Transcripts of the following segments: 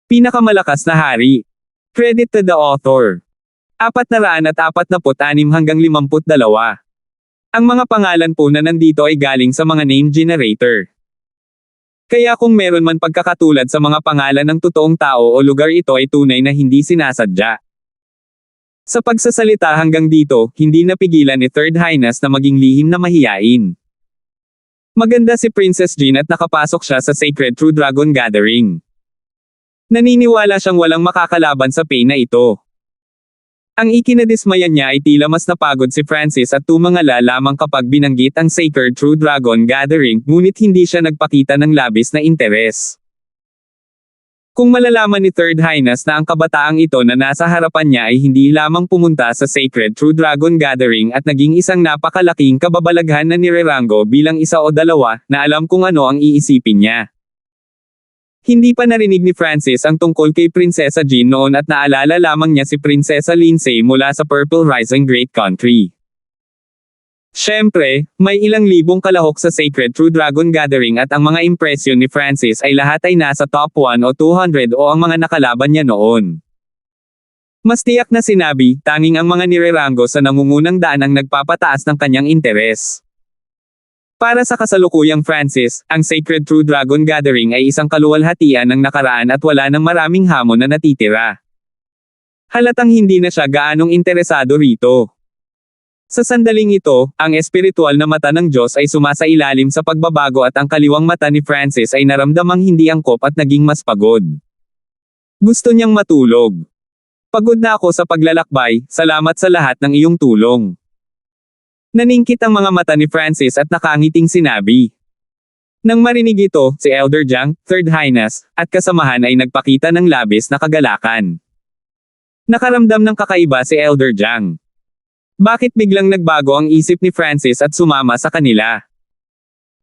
Pinakamalakas na hari. Credit to the author. 446 hanggang 52. Ang mga pangalan po na nandito ay galing sa mga name generator. Kaya kung meron man pagkakatulad sa mga pangalan ng totoong tao o lugar, ito ay tunay na hindi sinasadya. Sa pagsasalita hanggang dito, hindi napigilan ni Third Highness na maging lihim na mahiyain. Maganda si Princess Jean at nakapasok siya sa Sacred True Dragon Gathering. Naniniwala siyang walang makakalaban sa pain na ito. Ang ikinadismayan niya ay tila mas napagod si Francis at tumangala lamang kapag binanggit ang Sacred True Dragon Gathering, ngunit hindi siya nagpakita ng labis na interes. Kung malalaman ni Third Highness na ang kabataang ito na nasa harapan niya ay hindi lamang pumunta sa Sacred True Dragon Gathering at naging isang napakalaking kababalaghan na nirerango bilang isa o dalawa, na alam kung ano ang iisipin niya. Hindi pa narinig ni Francis ang tungkol kay Prinsesa Jean noon at naalala lamang niya si Prinsesa Lindsay mula sa Purple Rising Great Country. Siyempre, may ilang libong kalahok sa Sacred True Dragon Gathering at ang mga impresyon ni Francis ay lahat ay nasa top 1 o 200 o ang mga nakalaban niya noon. Mas tiyak na sinabi, tanging ang mga nirerango sa nangungunang daan ang nagpapataas ng kanyang interes. Para sa kasalukuyang Francis, ang Sacred True Dragon Gathering ay isang kaluwalhatian ng nakaraan at wala nang maraming hamon na natitira. Halatang hindi na siya gaanong interesado rito. Sa sandaling ito, ang espiritual na mata ng Diyos ay sumasailalim sa pagbabago at ang kaliwang mata ni Francis ay naramdamang hindi angkop at naging mas pagod. Gusto niyang matulog. Pagod na ako sa paglalakbay, salamat sa lahat ng iyong tulong. Naningkit ang mga mata ni Francis at nakangiting sinabi. Nang marinig ito, si Elder Jiang, Third Highness, at kasamahan ay nagpakita ng labis na kagalakan. Nakaramdam ng kakaiba si Elder Jiang. Bakit biglang nagbago ang isip ni Francis at sumama sa kanila?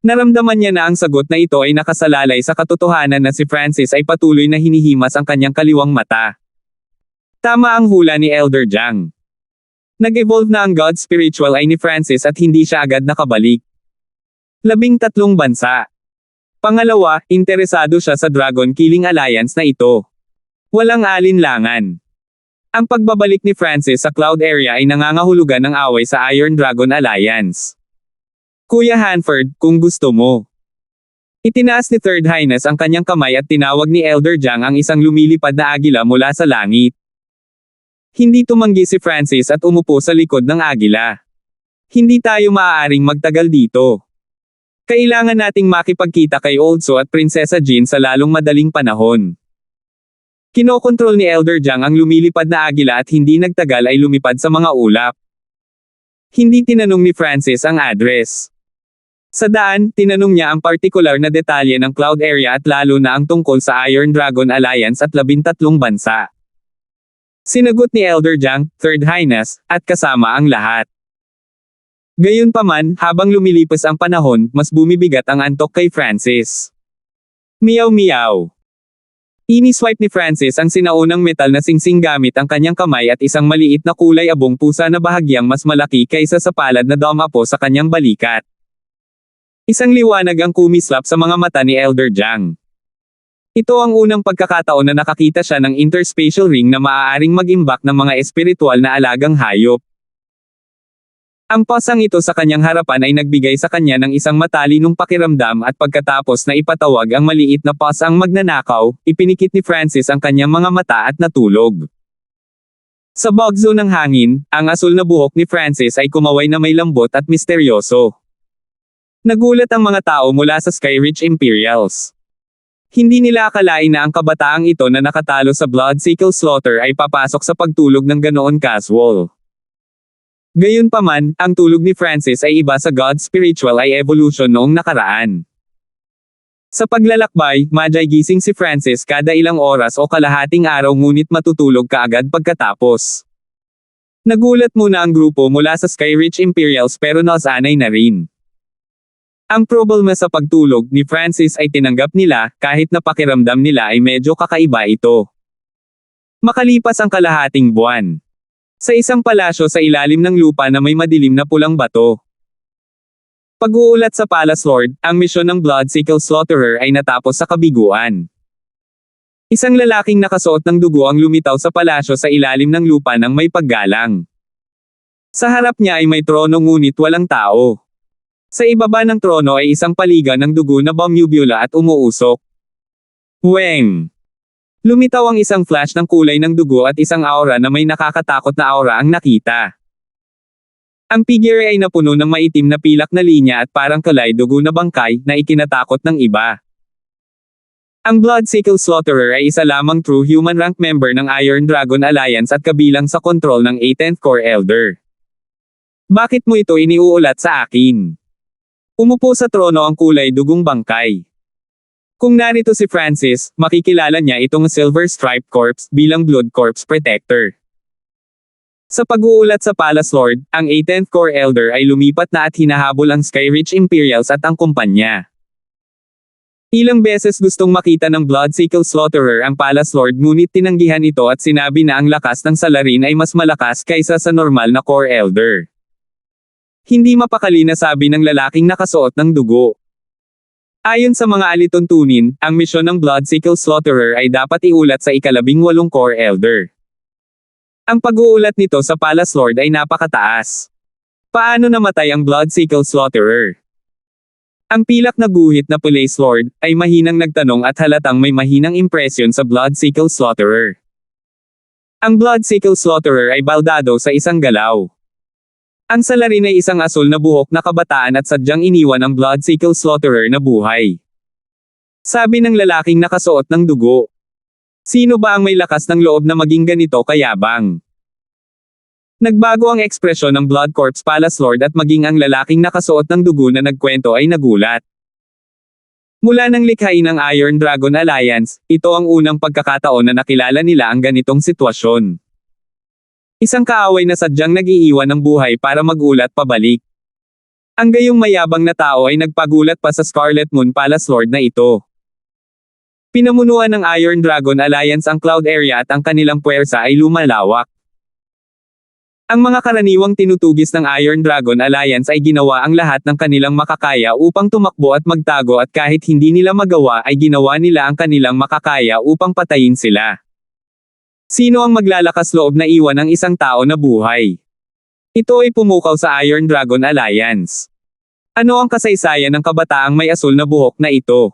Naramdaman niya na ang sagot na ito ay nakasalalay sa katotohanan na si Francis ay patuloy na hinihimas ang kanyang kaliwang mata. Tama ang hula ni Elder Jiang. Nag-evolve na ang God Spiritual Eye ni Francis at hindi siya agad nakabalik. 13 bansa. Pangalawa, interesado siya sa Dragon Killing Alliance na ito. Walang alinlangan. Ang pagbabalik ni Francis sa Cloud Area ay nangangahulugan ng away sa Iron Dragon Alliance. Kuya Hanford, kung gusto mo. Itinaas ni Third Highness ang kanyang kamay at tinawag ni Elder Jiang ang isang lumilipad na agila mula sa langit. Hindi tumanggi si Francis at umupo sa likod ng agila. Hindi tayo maaaring magtagal dito. Kailangan nating makipagkita kay Oldso at Prinsesa Jean sa lalong madaling panahon. Kinokontrol ni Elder Jiang ang lumilipad na agila at hindi nagtagal ay lumipad sa mga ulap. Hindi tinanong ni Francis ang address. Sa daan, tinanong niya ang partikular na detalye ng Cloud Area at lalo na ang tungkol sa Iron Dragon Alliance at 13 bansa. Sinagot ni Elder Jiang, Third Highness, at kasama ang lahat. Gayunpaman, habang lumilipas ang panahon, mas bumibigat ang antok kay Francis. Meow. Ini-swipe ni Francis ang sinaunang metal na singsing gamit ang kanyang kamay at isang maliit na kulay abong pusa na bahagyang mas malaki kaysa sa palad na damapo sa kanyang balikat. Isang liwanag ang kumislap sa mga mata ni Elder Jiang. Ito ang unang pagkakataon na nakakita siya ng interspatial ring na maaaring mag-imbak ng mga espiritual na alagang hayop. Ang pasang ito sa kanyang harapan ay nagbigay sa kanya ng isang matalinong pakiramdam at pagkatapos na ipatawag ang maliit na pasang magnanakaw, ipinikit ni Francis ang kanyang mga mata at natulog. Sa bugzo ng hangin, ang asul na buhok ni Francis ay kumaway na may lambot at misteryoso. Nagulat ang mga tao mula sa Skyreach Imperials. Hindi nila akalain na ang kabataang ito na nakatalo sa Bloodsickle Slaughter ay papasok sa pagtulog ng ganoon casual. Gayunpaman, ang tulog ni Francis ay iba sa God Spiritual Eye Evolution noong nakaraan. Sa paglalakbay, gising si Francis kada ilang oras o kalahating araw ngunit matutulog kaagad pagkatapos. Nagulat muna ang grupo mula sa Skyreach Imperials pero nasanay na rin. Ang problema sa pagtulog ni Francis ay tinanggap nila, kahit na pakiramdam nila ay medyo kakaiba ito. Makalipas ang kalahating buwan. Sa isang palasyo sa ilalim ng lupa na may madilim na pulang bato. Pag-uulat sa Palace Lord, ang misyon ng Bloodsickle Slaughterer ay natapos sa kabiguan. Isang lalaking nakasuot ng dugo ang lumitaw sa palasyo sa ilalim ng lupa ng may paggalang. Sa harap niya ay may trono ngunit walang tao. Sa ibaba ng trono ay isang paligan ng dugo na bumubula at umuusok. Weng! Lumitaw ang isang flash ng kulay ng dugo at isang aura na may nakakatakot na aura ang nakita. Ang figure ay napuno ng maitim na pilak na linya at parang kalay dugo na bangkay na ikinatakot ng iba. Ang Bloodsickle Slaughterer ay isa lamang true human rank member ng Iron Dragon Alliance at kabilang sa kontrol ng 18th Core Elder. Bakit mo ito iniuulat sa akin? Umupo sa trono ang kulay dugong bangkay. Kung narito si Francis, makikilala niya itong Silver Stripe Corpse bilang Blood Corpse Protector. Sa pag-uulat sa Palace Lord, ang 18th Core Elder ay lumipat na at hinahabol ang Skyreach Imperials at ang kumpanya. Ilang beses gustong makita ng Bloodsickle Slaughterer ang Palace Lord ngunit tinanggihan ito at sinabi na ang lakas ng salarin ay mas malakas kaysa sa normal na Core Elder. Hindi mapakali na sabi ng lalaking nakasuot ng dugo. Ayon sa mga alituntunin, ang misyon ng Bloodsickle Slaughterer ay dapat iulat sa ika-18 Core Elder. Ang pag-uulat nito sa Palace Lord ay napakataas. Paano namatay ang Bloodsickle Slaughterer? Ang pilak na guhit na Palace Lord ay mahinang nagtanong at halatang may mahinang impresyon sa Bloodsickle Slaughterer. Ang Bloodsickle Slaughterer ay baldado sa isang galaw. Ang salarin ay isang asul na buhok na kabataan at sadyang iniwan ang Bloodsickle Slaughterer na buhay. Sabi ng lalaking nakasuot ng dugo. Sino ba ang may lakas ng loob na maging ganito kayabang? Nagbago ang ekspresyon ng Blood Corpse Palace Lord at maging ang lalaking nakasuot ng dugo na nagkwento ay nagulat. Mula nang likhain ng Iron Dragon Alliance, ito ang unang pagkakataon na nakilala nila ang ganitong sitwasyon. Isang kaaway na sadyang nag-iiwan ng buhay para magulat pabalik. Ang gayong mayabang na tao ay nagpagulat pa sa Scarlet Moon Palace Lord na ito. Pinamunuan ng Iron Dragon Alliance ang Cloud Area at ang kanilang puwersa ay lumalawak. Ang mga karaniwang tinutugis ng Iron Dragon Alliance ay ginawa ang lahat ng kanilang makakaya upang tumakbo at magtago at kahit hindi nila magawa ay ginawa nila ang kanilang makakaya upang patayin sila. Sino ang maglalakas loob na iwan ang isang tao na buhay? Ito ay pumukaw sa Iron Dragon Alliance. Ano ang kasaysayan ng kabataang may asul na buhok na ito?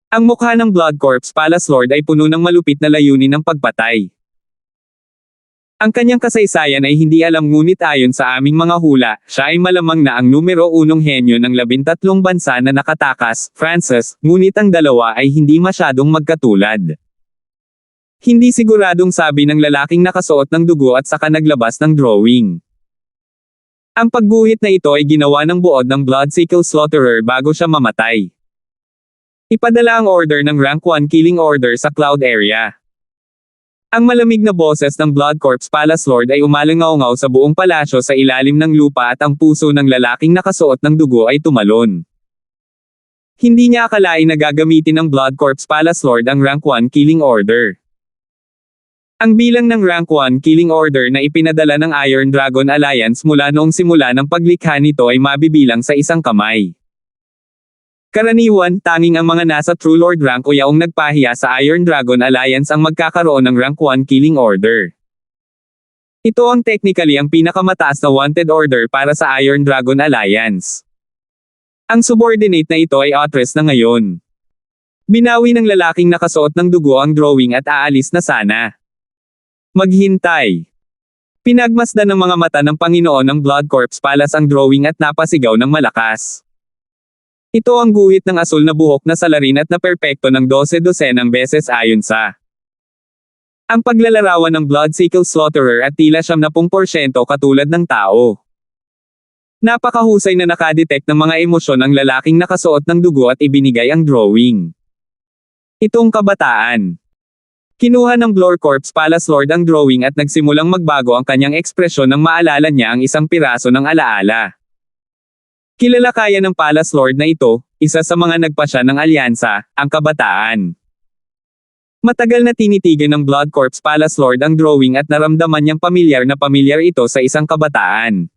Ang mukha ng Blood Corpse Palace Lord ay puno ng malupit na layunin ng pagpatay. Ang kanyang kasaysayan ay hindi alam ngunit ayon sa aming mga hula, siya ay malamang na ang numero 1 henyo ng 13 bansa na nakatakas, Francis, ngunit ang dalawa ay hindi masyadong magkatulad. Hindi siguradong sabi ng lalaking nakasuot ng dugo at saka naglabas ng drawing. Ang pagguhit na ito ay ginawa ng buod ng Bloodsickle Slaughterer bago siya mamatay. Ipadala ang order ng Rank 1 Killing Order sa Cloud Area. Ang malamig na boses ng Blood Corpse Palace Lord ay umalingaw-ngaw sa buong palasyo sa ilalim ng lupa at ang puso ng lalaking nakasuot ng dugo ay tumalon. Hindi niya akalain na gagamitin ng Blood Corpse Palace Lord ang Rank 1 Killing Order. Ang bilang ng Rank 1 Killing Order na ipinadala ng Iron Dragon Alliance mula noong simula ng paglikha nito ay mabibilang sa isang kamay. Karaniwan, tanging ang mga nasa True Lord rank o yaong nagpahiya sa Iron Dragon Alliance ang magkakaroon ng Rank 1 Killing Order. Ito ang technically ang pinakamataas na wanted order para sa Iron Dragon Alliance. Ang subordinate na ito ay Otress na ngayon. Binawi ng lalaking nakasuot ng dugo ang drawing at aalis na sana. Maghintay. Pinagmasdan ng mga mata ng Panginoon ng Blood Corpse Palace ang drawing at napasigaw ng malakas. Ito ang guhit ng asul na buhok na salarin at naperpekto ng 12-dosenang beses ayon sa ang paglalarawan ng Bloodsickle Slaughterer at tila 70% katulad ng tao. Napakahusay na nakadetect ng mga emosyon ng lalaking nakasuot ng dugo at ibinigay ang drawing. Itong kabataan. Kinuha ng Blood Corpse Palace Lord ang drawing at nagsimulang magbago ang kanyang ekspresyon nang maalala niya ang isang piraso ng alaala. Kilala kaya ng Palace Lord na ito, isa sa mga nagpasya ng alyansa, ang kabataan. Matagal na tinitigan ng Blood Corpse Palace Lord ang drawing at naramdaman niyang pamilyar na pamilyar ito sa isang kabataan.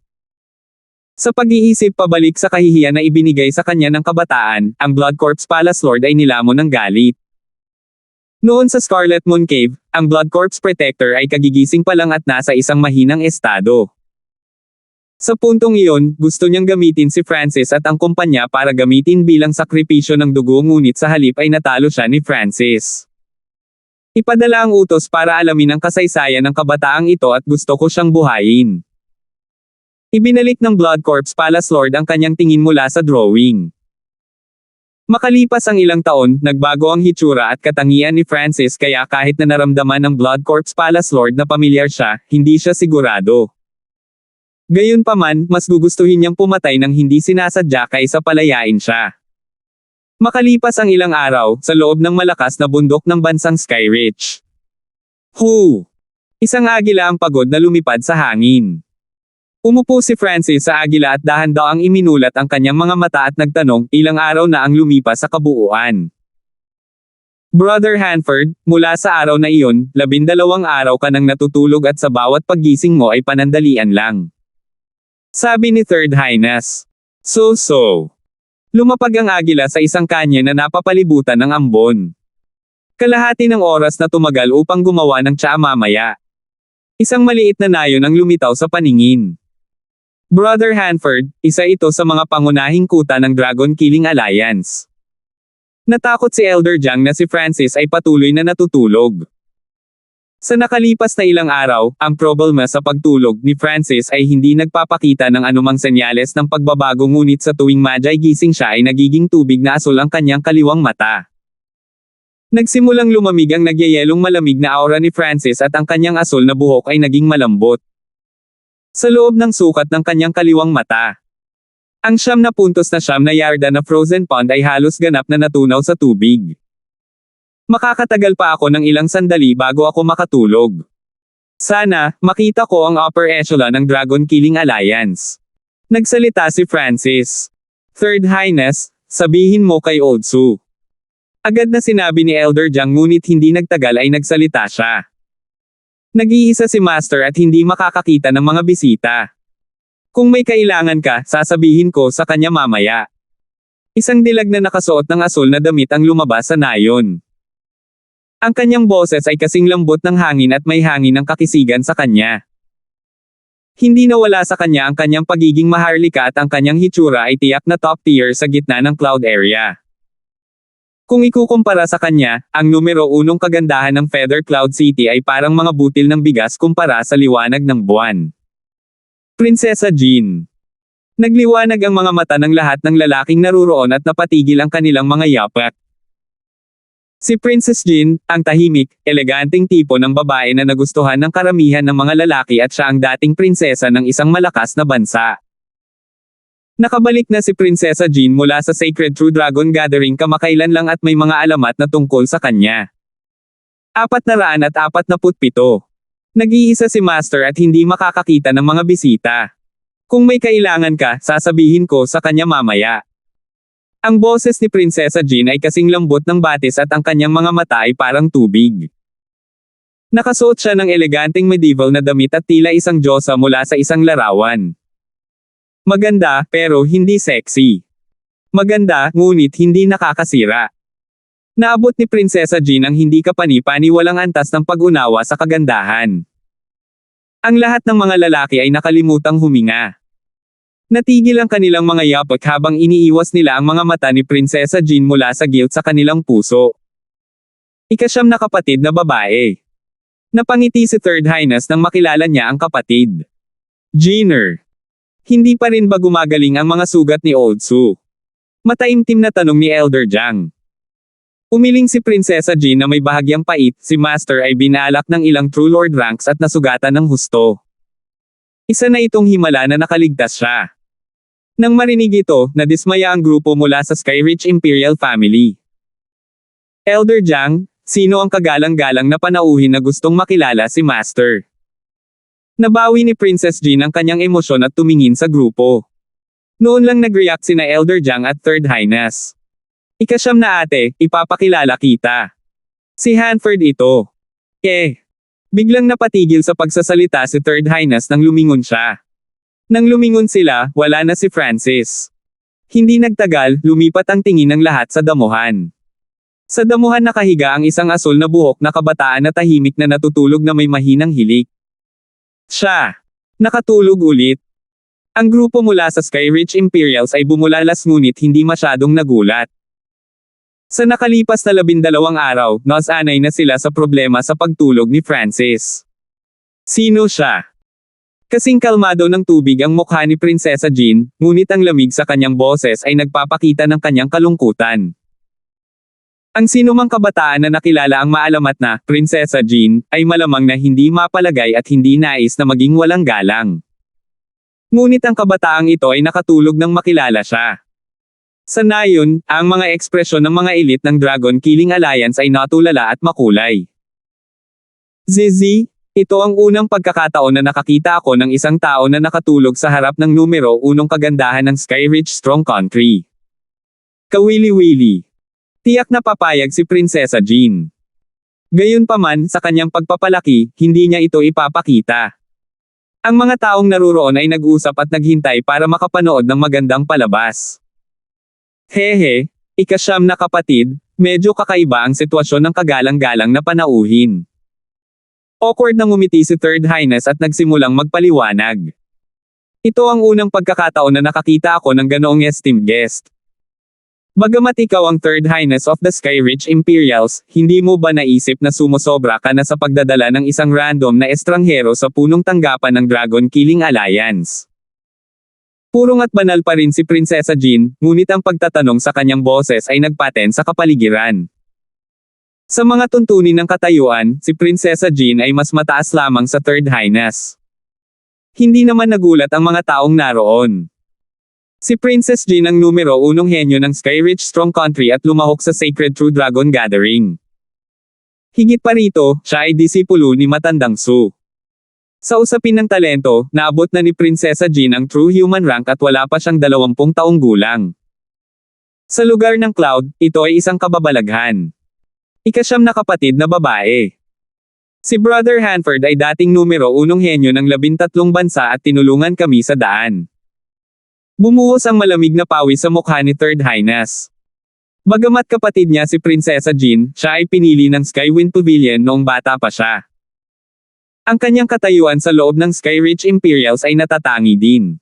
Sa pag-iisip pabalik sa kahihiyan na ibinigay sa kanya ng kabataan, ang Blood Corpse Palace Lord ay nilamon ng galit. Noon sa Scarlet Moon Cave, ang Blood Corpse Protector ay kagigising pa lang at nasa isang mahinang estado. Sa puntong iyon, gusto niyang gamitin si Francis at ang kumpanya para gamitin bilang sakripisyo ng dugo, ngunit sa halip ay natalo siya ni Francis. Ipadala ang utos para alamin ang kasaysayan ng kabataang ito at gusto ko siyang buhayin. Ibinalik ng Blood Corpse Palace Lord ang kanyang tingin mula sa drawing. Makalipas ang ilang taon, nagbago ang hitsura at katangian ni Francis, kaya kahit na naramdaman ng Blood Corpse Palace Lord na pamilyar siya, hindi siya sigurado. Gayunpaman, mas gugustuhin niyang pumatay ng hindi sinasadya kaysa palayain siya. Makalipas ang ilang araw, sa loob ng malakas na bundok ng bansang Skyreach. Isang agila ang pagod na lumipad sa hangin. Umupo si Francis sa agila at dahan-daang iminulat ang kanyang mga mata at nagtanong, ilang araw na ang lumipas sa kabuuan. Brother Hanford, mula sa araw na iyon, 12 araw ka nang natutulog at sa bawat paggising mo ay panandalian lang. Sabi ni Third Highness. Lumapag ang agila sa isang kanya na napapalibutan ng ambon. Kalahati ng oras na tumagal upang gumawa ng tsaa mamaya. Isang maliit na nayon ang lumitaw sa paningin. Brother Hanford, isa ito sa mga pangunahing kuta ng Dragon Killing Alliance. Natakot si Elder Jiang na si Francis ay patuloy na natutulog. Sa nakalipas na ilang araw, ang problema sa pagtulog ni Francis ay hindi nagpapakita ng anumang senyales ng pagbabago, ngunit sa tuwing madyay gising siya ay nagiging tubig na asul ang kanyang kaliwang mata. Nagsimulang lumamig ang nagyayelong malamig na aura ni Francis at ang kanyang asul na buhok ay naging malambot. Sa loob ng sukat ng kanyang kaliwang mata, ang 9 na yarda na frozen pond ay halos ganap na natunaw sa tubig. Makakatagal pa ako ng ilang sandali bago ako makatulog. Sana, makita ko ang upper echelon ng Dragon Killing Alliance. Nagsalita si Francis. Third Highness, sabihin mo kay Oldsu. Agad na sinabi ni Elder Jiang, ngunit hindi nagtagal ay nagsalita siya. Nag-iisa si Master at hindi makakakita ng mga bisita. Kung may kailangan ka, sasabihin ko sa kanya mamaya. Isang dilag na nakasuot ng asul na damit ang lumabas sa nayon. Ang kanyang boses ay kasing lambot ng hangin at may hangin ng kakisigan sa kanya. Hindi nawala sa kanya ang kanyang pagiging maharlika at ang kanyang hitsura ay tiyak na top tier sa gitna ng cloud area. Kung ikukumpara sa kanya, ang numero 1 kagandahan ng Feather Cloud City ay parang mga butil ng bigas kumpara sa liwanag ng buwan. Prinsesa Jean. Nagliwanag ang mga mata ng lahat ng lalaking naruroon at napatigil ang kanilang mga yapak. Si Princess Jean, ang tahimik, eleganteng tipo ng babae na nagustuhan ng karamihan ng mga lalaki at siya ang dating prinsesa ng isang malakas na bansa. Nakabalik na si Prinsesa Jean mula sa Sacred True Dragon Gathering kamakailan lang at may mga alamat na tungkol sa kanya. 447. Nag-iisa si Master at hindi makakakita ng mga bisita. Kung may kailangan ka, sasabihin ko sa kanya mamaya. Ang boses ni Prinsesa Jean ay kasing lambot ng batis at ang kanyang mga mata ay parang tubig. Nakasuot siya ng eleganteng medieval na damit at tila isang diyosa mula sa isang larawan. Maganda, pero hindi sexy. Maganda, ngunit hindi nakakasira. Naabot ni Prinsesa Jean ang hindi kapani-paniwalang antas ng pag-unawa sa kagandahan. Ang lahat ng mga lalaki ay nakalimutang huminga. Natigil ang kanilang mga yapak habang iniiwas nila ang mga mata ni Prinsesa Jean mula sa guilt sa kanilang puso. 9 na kapatid na babae. Napangiti si Third Highness nang makilala niya ang kapatid. Jenner. Hindi pa rin ba gumagaling ang mga sugat ni Oldsu? Mataimtim na tanong ni Elder Jiang. Umiling si Prinsesa Jean na may bahagyang pait, si Master ay binalak ng ilang True Lord ranks at nasugatan ng husto. Isa na itong himala na nakaligtas siya. Nang marinig ito, nadismaya ang grupo mula sa Skyreach Imperial Family. Elder Jiang, sino ang kagalang-galang na panauhin na gustong makilala si Master? Nabawi ni Princess Jean ang kanyang emosyon at tumingin sa grupo. Noon lang nag-react sina Elder Jiang at Third Highness. 9 na ate, ipapakilala kita. Si Hanford ito. Biglang napatigil sa pagsasalita si Third Highness nang lumingon siya. Nang lumingon sila, wala na si Francis. Hindi nagtagal, lumipat ang tingin ng lahat sa damuhan. Sa damuhan nakahiga ang isang asul na buhok na kabataan na tahimik na natutulog na may mahinang hilik. Siya. Nakatulog ulit. Ang grupo mula sa Skyreach Imperials ay bumulalas ngunit hindi masyadong nagulat. Sa nakalipas na 12 araw, nasanay na sila sa problema sa pagtulog ni Francis. Sino siya? Kasing kalmado ng tubig ang mukha ni Prinsesa Jean, ngunit ang lamig sa kanyang boses ay nagpapakita ng kanyang kalungkutan. Ang sinumang kabataan na nakilala ang maalamat na Prinsesa Jean ay malamang na hindi mapalagay at hindi nais na maging walang galang. Ngunit ang kabataang ito ay nakatulog nang makilala siya. Sa nayon, ang mga ekspresyon ng mga elite ng Dragon Killing Alliance ay natulala at makulay. Zizi, ito ang unang pagkakataon na nakakita ako ng isang tao na nakatulog sa harap ng numero 1 kagandahan ng Skyreach Strong Country. Kawili-wili. Tiyak na papayag si Prinsesa Jean. Gayunpaman, sa kanyang pagpapalaki, hindi niya ito ipapakita. Ang mga taong naruroon ay nag-usap at naghintay para makapanood ng magandang palabas. Hehe, ika-9 na kapatid, medyo kakaiba ang sitwasyon ng kagalang-galang na panauhin. Awkward na ngumiti si Third Highness at nagsimulang magpaliwanag. Ito ang unang pagkakataon na nakakita ako ng ganoong esteemed guest. Bagamat ikaw ang Third Highness of the Skyreach Imperials, hindi mo ba naisip na sumusobra ka na sa pagdadala ng isang random na estranghero sa punong tanggapan ng Dragon Killing Alliance? Purong at banal pa rin si Prinsesa Jean, ngunit ang pagtatanong sa kanyang boses ay nagpaten sa kapaligiran. Sa mga tuntunin ng katayuan, si Prinsesa Jean ay mas mataas lamang sa Third Highness. Hindi naman nagulat ang mga taong naroon. Si Princess Jean ang numero 1 henyo ng Skyreach Strong Country at lumahok sa Sacred True Dragon Gathering. Higit pa rito, siya ay disipulo ni Matandang Su. Sa usapin ng talento, naabot na ni Prinsesa Jean ang True Human rank at wala pa siyang 20 taong gulang. Sa lugar ng Cloud, ito ay isang kababalaghan. Ika-9 na kapatid na babae. Si Brother Hanford ay dating numero 1 henyo ng 13 bansa at tinulungan kami sa daan. Bumuhos ang malamig na pawis sa mukha ni Third Highness. Bagamat kapatid niya si Prinsesa Jean, siya ay pinili ng Skywind Pavilion noong bata pa siya. Ang kanyang katayuan sa loob ng Skyreach Imperials ay natatangi din.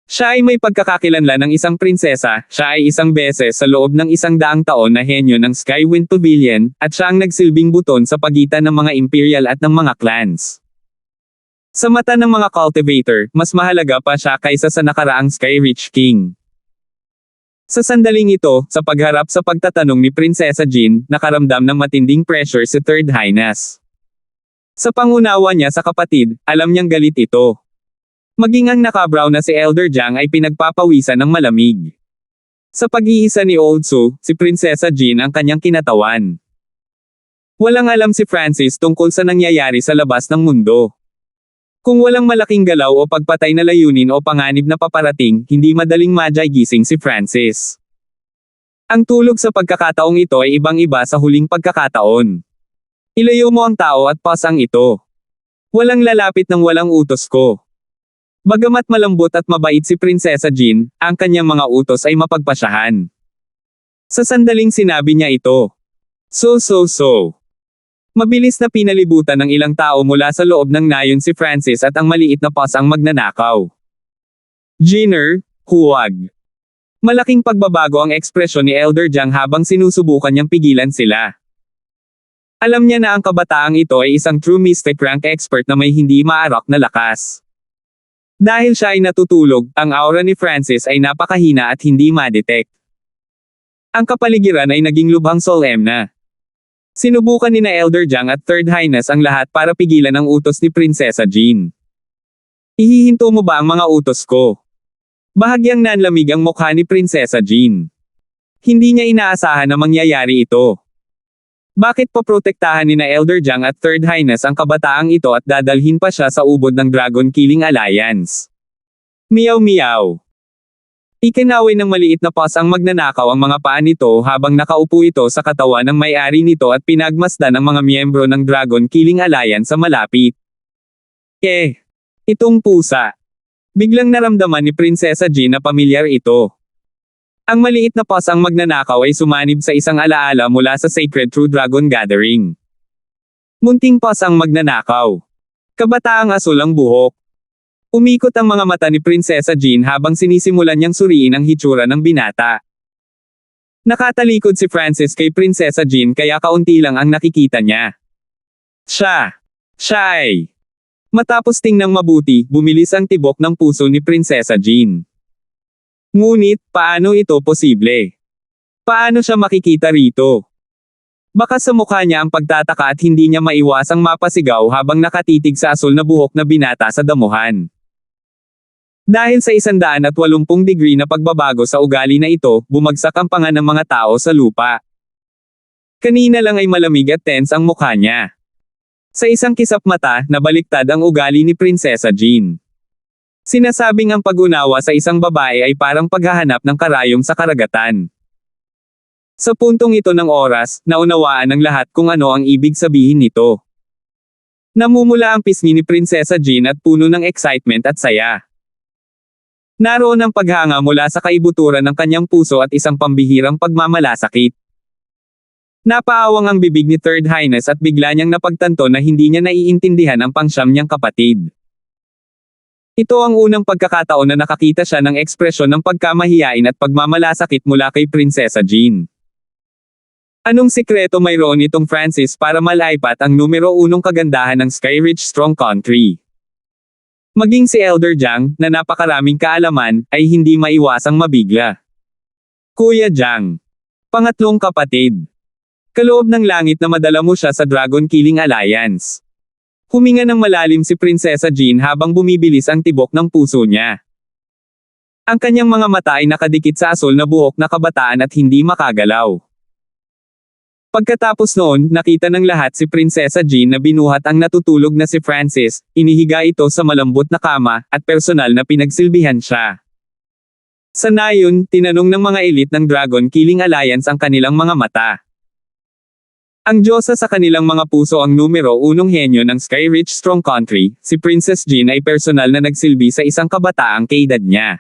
Siya ay may pagkakakilanlan ng isang prinsesa, siya ay isang beses sa loob ng 100 taon na henyo ng Skywind Pavilion, at siya ang nagsilbing buton sa pagitan ng mga imperial at ng mga clans. Sa mata ng mga cultivator, mas mahalaga pa siya kaysa sa nakaraang Skyreach King. Sa sandaling ito, sa pagharap sa pagtatanong ni Prinsesa Jean, nakaramdam ng matinding pressure si Third Highness. Sa pangunawa niya sa kapatid, alam niyang galit ito. Maging ang nakabraw na si Elder Jiang ay pinagpapawisan ng malamig. Sa pag-iisa ni Old Su, si Prinsesa Jean ang kanyang kinatawan. Walang alam si Francis tungkol sa nangyayari sa labas ng mundo. Kung walang malaking galaw o pagpatay na layunin o panganib na paparating, hindi madaling gising si Francis. Ang tulog sa pagkakataong ito ay ibang-iba sa huling pagkakataon. Ilayo mo ang tao at pasang ito. Walang lalapit ng walang utos ko. Bagamat malambot at mabait si Prinsesa Jean, ang kanyang mga utos ay mapagpasyahan. Sa sandaling sinabi niya ito. So. Mabilis na pinalibutan ng ilang tao mula sa loob ng nayon si Francis at ang maliit na pas ang magnanakaw. Jenner, huwag. Malaking pagbabago ang ekspresyon ni Elder Jiang habang sinusubukan niyang pigilan sila. Alam niya na ang kabataang ito ay isang true mystic rank expert na may hindi maarak na lakas. Dahil siya ay natutulog, ang aura ni Francis ay napakahina at hindi ma-detect. Ang kapaligiran ay naging lubhang solemn. Sinubukan ni na Elder Jiang at Third Highness ang lahat para pigilan ang utos ni Prinsesa Jean. Ihihinto mo ba ang mga utos ko? Bahagyang nanlamig ang mukha ni Prinsesa Jean. Hindi niya inaasahan na mangyayari ito. Bakit poprotektahan ni na Elder Jiang at Third Highness ang kabataang ito at dadalhin pa siya sa ubod ng Dragon Killing Alliance? Meow. Ikinaway ng maliit na pas ang magnanakaw ang mga paa nito habang nakaupo ito sa katawan ng may-ari nito at pinagmasdan ang mga miyembro ng Dragon Killing Alliance sa malapit. Itong pusa. Biglang naramdaman ni Prinsesa Jean na pamilyar ito. Ang maliit na paws ang magnanakaw ay sumanib sa isang alaala mula sa Sacred True Dragon Gathering. Munting paws ang magnanakaw. Kabataang asul ang buhok. Umikot ang mga mata ni Prinsesa Jean habang sinisimulan niyang suriin ang hitsura ng binata. Nakatalikod si Francis kay Prinsesa Jean kaya kaunti lang ang nakikita niya. Siya ay. Matapos tingnang mabuti, bumilis ang tibok ng puso ni Prinsesa Jean. Ngunit, paano ito posible? Paano siya makikita rito? Baka sa mukha niya ang pagtataka at hindi niya maiwasang mapasigaw habang nakatitig sa asul na buhok na binata sa damuhan. Dahil sa 180 degree na pagbabago sa ugali na ito, bumagsak ang panga ng mga tao sa lupa. Kanina lang ay malamig at tense ang mukha niya. Sa isang kisap mata, nabaliktad ang ugali ni Prinsesa Jean. Sinasabing ang pag-unawa sa isang babae ay parang paghahanap ng karayom sa karagatan. Sa puntong ito ng oras, naunawaan ng lahat kung ano ang ibig sabihin nito. Namumula ang pisngi ni Prinsesa Jean at puno ng excitement at saya. Naroon ang paghanga mula sa kaibuturan ng kanyang puso at isang pambihirang pagmamalasakit. Napaawang ang bibig ni Third Highness at bigla niyang napagtanto na hindi niya naiintindihan ang pangsyam niyang kapatid. Ito ang unang pagkakataon na nakakita siya ng ekspresyon ng pagkamahiyain at pagmamalasakit mula kay Prinsesa Jean. Anong sikreto mayroon itong Francis para malaipat ang numero 1 kagandahan ng Skyridge Strong Country? Maging si Elder Jiang, na napakaraming kaalaman, ay hindi maiwasang mabigla. Kuya Jiang. Pangatlong kapatid. Kaloob ng langit na madala mo siya sa Dragon Killing Alliance. Huminga ng malalim si Prinsesa Jean habang bumibilis ang tibok ng puso niya. Ang kanyang mga mata ay nakadikit sa asul na buhok na kabataan at hindi makagalaw. Pagkatapos noon, nakita ng lahat si Prinsesa Jean na binuhat ang natutulog na si Francis, inihiga ito sa malambot na kama, at personal na pinagsilbihan siya. Sa nayon, tinanong ng mga elite ng Dragon Killing Alliance ang kanilang mga mata. Ang diyosa sa kanilang mga puso ang numero 1 henyo ng Skyridge Strong Country, si Princess Jean ay personal na nagsilbi sa isang kabataang kaedad niya.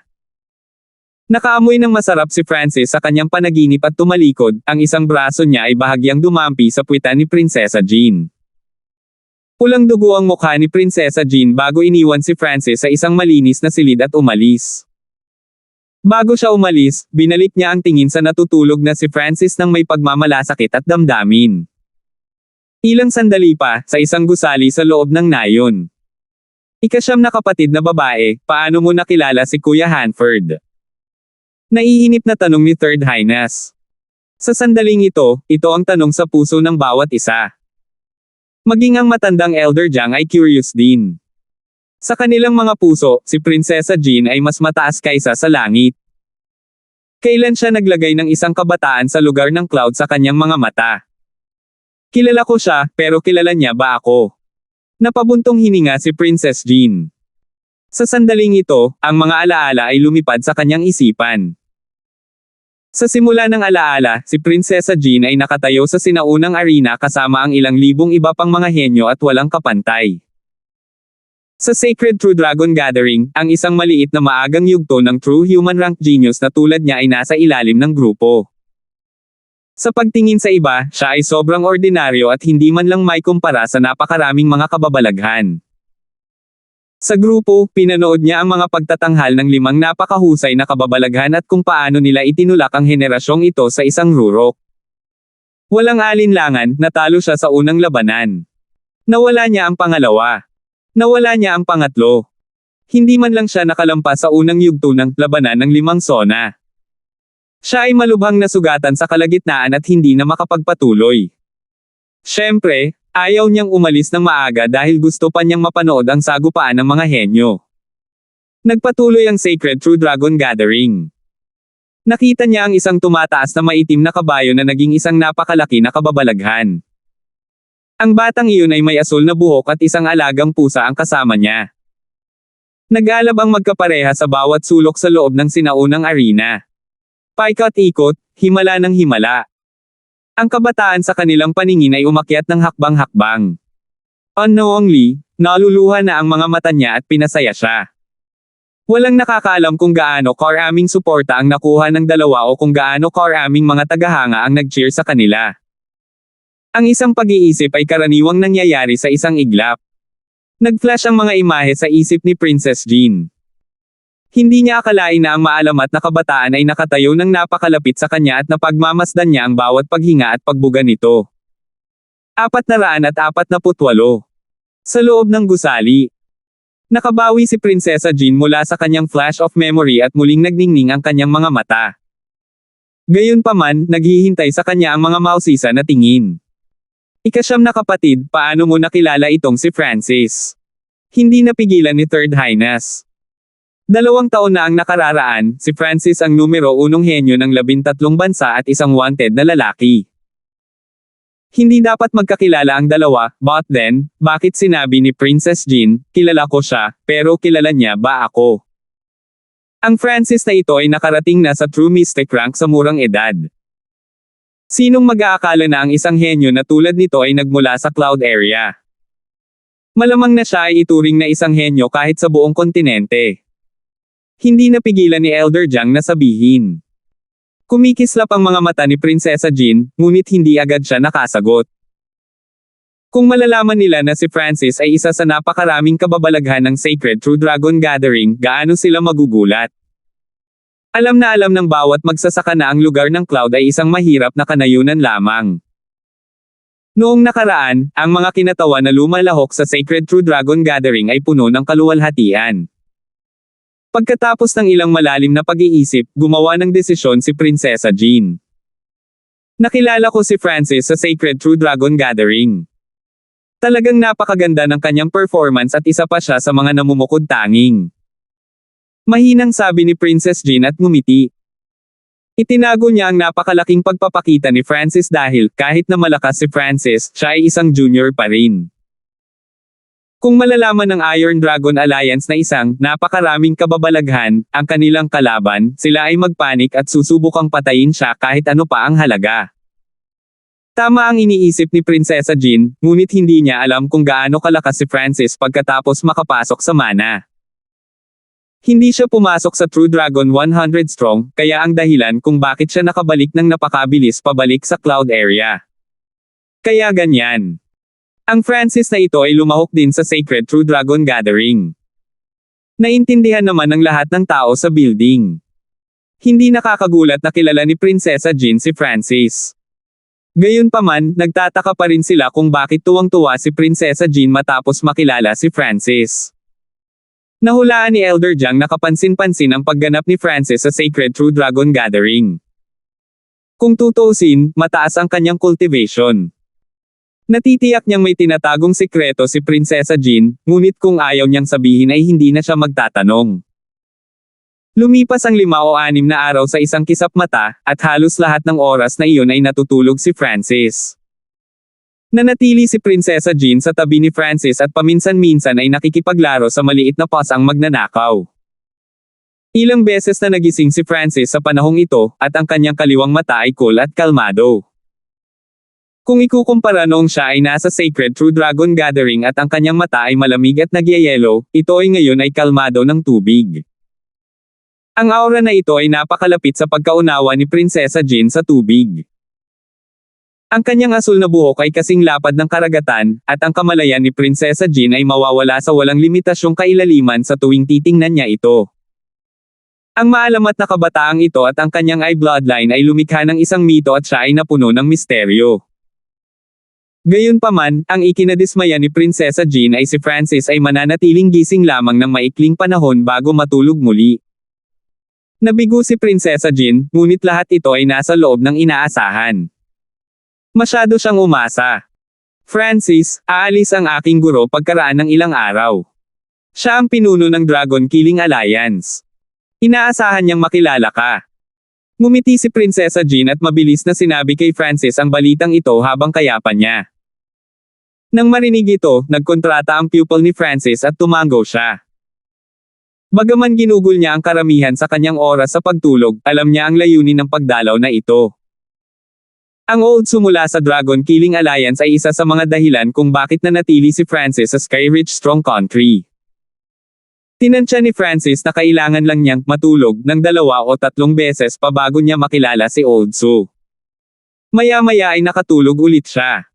Nakaamoy ng masarap si Francis sa kanyang panaginip at tumalikod, ang isang braso niya ay bahagyang dumampi sa puwitan ni Prinsesa Jean. Pulang dugo ang mukha ni Prinsesa Jean bago iniwan si Francis sa isang malinis na silid at umalis. Bago siya umalis, binalik niya ang tingin sa natutulog na si Francis ng may pagmamalasakit at damdamin. Ilang sandali pa, sa isang gusali sa loob ng nayon. Ikasyam na kapatid na babae, paano mo nakilala si Kuya Hanford? Naiinip na tanong ni Third Highness. Sa sandaling ito ang tanong sa puso ng bawat isa. Maging ang matandang Elder Jiang ay curious din. Sa kanilang mga puso, si Prinsesa Jean ay mas mataas kaysa sa langit. Kailan siya naglagay ng isang kabataan sa lugar ng cloud sa kanyang mga mata? Kilala ko siya, pero kilala niya ba ako? Napabuntong hininga si Princess Jean. Sa sandaling ito, ang mga alaala ay lumipad sa kanyang isipan. Sa simula ng alaala, si Prinsesa Jean ay nakatayo sa sinaunang arena kasama ang ilang libong iba pang mga henyo at walang kapantay. Sa Sacred True Dragon Gathering, ang isang maliit na maagang yugto ng True Human Rank Genius na tulad niya ay nasa ilalim ng grupo. Sa pagtingin sa iba, siya ay sobrang ordinaryo at hindi man lang may kumpara sa napakaraming mga kababalaghan. Sa grupo, pinanood niya ang mga pagtatanghal ng 5 napakahusay na kababalaghan at kung paano nila itinulak ang henerasyong ito sa isang rurok. Walang alinlangan, natalo siya sa unang labanan. Nawala niya ang pangalawa. Nawala niya ang pangatlo. Hindi man lang siya nakalampas sa unang yugto ng labanan ng 5 sona. Siya ay malubhang nasugatan sa kalagitnaan at hindi na makapagpatuloy. Siyempre, ayaw niyang umalis ng maaga dahil gusto pa niyang mapanood ang sagupaan ng mga henyo. Nagpatuloy ang Sacred True Dragon Gathering. Nakita niya ang isang tumataas na maitim na kabayo na naging isang napakalaki na kababalaghan. Ang batang iyon ay may asul na buhok at isang alagang pusa ang kasama niya. Nag-alab ang magkapareha sa bawat sulok sa loob ng sinaunang arena. Paikot-ikot, himala ng himala. Ang kabataan sa kanilang paningin ay umakyat ng hakbang-hakbang. Unknowingly, naluluha na ang mga mata niya at pinasaya siya. Walang nakakaalam kung gaano karaming suporta ang nakuha ng dalawa o kung gaano karaming mga tagahanga ang nag-cheer sa kanila. Ang isang pag-iisip ay karaniwang nangyayari sa isang iglap. Nag-flash ang mga imahe sa isip ni Princess Jean. Hindi niya akalain na ang maalamat na kabataan ay nakatayo ng napakalapit sa kanya at napagmamasdan niya ang bawat paghinga at pagbuga nito. 448. Sa loob ng gusali. Nakabawi si Prinsesa Jean mula sa kanyang flash of memory at muling nagningning ang kanyang mga mata. Gayunpaman, naghihintay sa kanya ang mga mausisa na tingin. Ika-9 na kapatid, paano mo nakilala itong si Francis? Hindi napigilan ni Third Highness. 2 taon na ang nakararaan, si Francis ang numero 1 henyo ng 13 bansa at isang wanted na lalaki. Hindi dapat magkakilala ang dalawa, but then, bakit sinabi ni Princess Jean, kilala ko siya, pero kilala niya ba ako? Ang Francis na ito ay nakarating na sa true mystic rank sa murang edad. Sinong mag-aakala na ang isang henyo na tulad nito ay nagmula sa cloud area? Malamang na siya ay ituring na isang henyo kahit sa buong kontinente. Hindi napigilan ni Elder Jiang na sabihin. Kumikislap ang mga mata ni Prinsesa Jean, ngunit hindi agad siya nakasagot. Kung malalaman nila na si Francis ay isa sa napakaraming kababalaghan ng Sacred True Dragon Gathering, gaano sila magugulat? Alam na alam ng bawat magsasaka na ang lugar ng cloud ay isang mahirap na kanayunan lamang. Noong nakaraan, ang mga kinatawan na lumalahok sa Sacred True Dragon Gathering ay puno ng kaluwalhatian. Pagkatapos ng ilang malalim na pag-iisip, gumawa ng desisyon si Prinsesa Jean. Nakilala ko si Francis sa Sacred True Dragon Gathering. Talagang napakaganda ng kanyang performance at isa pa siya sa mga namumukod tanging. Mahinang sabi ni Princess Jean at ngumiti. Itinago niya ang napakalaking pagpapakita ni Francis dahil, kahit na malakas si Francis, siya ay isang junior pa rin. Kung malalaman ng Iron Dragon Alliance na isang napakaraming kababalaghan ang kanilang kalaban, sila ay magpanik at susubukang patayin siya kahit ano pa ang halaga. Tama ang iniisip ni Prinsesa Jean, ngunit hindi niya alam kung gaano kalakas si Francis pagkatapos makapasok sa mana. Hindi siya pumasok sa True Dragon 100 strong, kaya ang dahilan kung bakit siya nakabalik ng napakabilis pabalik sa cloud area. Kaya ganyan. Ang Francis na ito ay lumahok din sa Sacred True Dragon Gathering. Naintindihan naman ng lahat ng tao sa building. Hindi nakakagulat na kilala ni Prinsesa Jean si Francis. Gayunpaman, nagtataka pa rin sila kung bakit tuwang-tuwa si Prinsesa Jean matapos makilala si Francis. Nahulaan ni Elder Jiang na kapansin-pansin ang pagganap ni Francis sa Sacred True Dragon Gathering. Kung tutuusin, mataas ang kanyang cultivation. Natitiyak niyang may tinatagong sikreto si Prinsesa Jean, ngunit kung ayaw niyang sabihin ay hindi na siya magtatanong. Lumipas ang 5 o 6 na araw sa isang kisap mata, at halos lahat ng oras na iyon ay natutulog si Francis. Nanatili si Prinsesa Jean sa tabi ni Francis at paminsan-minsan ay nakikipaglaro sa maliit na pasang magnanakaw. Ilang beses na nagising si Francis sa panahong ito, at ang kanyang kaliwang mata ay cool at kalmado. Kung ikukumpara noong siya ay nasa Sacred True Dragon Gathering at ang kanyang mata ay malamig at nagyayelo, ito ay ngayon ay kalmado ng tubig. Ang aura na ito ay napakalapit sa pagkaunawa ni Prinsesa Jean sa tubig. Ang kanyang asul na buhok ay kasing lapad ng karagatan, at ang kamalayan ni Prinsesa Jean ay mawawala sa walang limitasyong kailaliman sa tuwing titingnan niya ito. Ang maalamat na kabataang ito at ang kanyang eye bloodline ay lumikha ng isang mito at siya ay napuno ng misteryo. Gayunpaman, ang ikinadismaya ni Prinsesa Jean ay si Francis ay mananatiling gising lamang ng maikling panahon bago matulog muli. Nabigo si Prinsesa Jean, ngunit lahat ito ay nasa loob ng inaasahan. Masyado siyang umasa. Francis, aalis ang aking guro pagkaraan ng ilang araw. Siya ang pinuno ng Dragon Killing Alliance. Inaasahan niyang makilala ka. Ngumiti si Prinsesa Jean at mabilis na sinabi kay Francis ang balitang ito habang kayapan niya. Nang marinig ito, nagkontrata ang pupil ni Francis at tumango siya. Bagaman ginugol niya ang karamihan sa kanyang oras sa pagtulog, alam niya ang layunin ng pagdalaw na ito. Ang old sumula sa Dragon Killing Alliance ay isa sa mga dahilan kung bakit nanatili si Francis sa Skyreach Strong Country. Tinansya ni Francis na kailangan lang niyang matulog ng 2 o 3 beses pa bago niya makilala si Old Su. Maya-maya ay nakatulog ulit siya.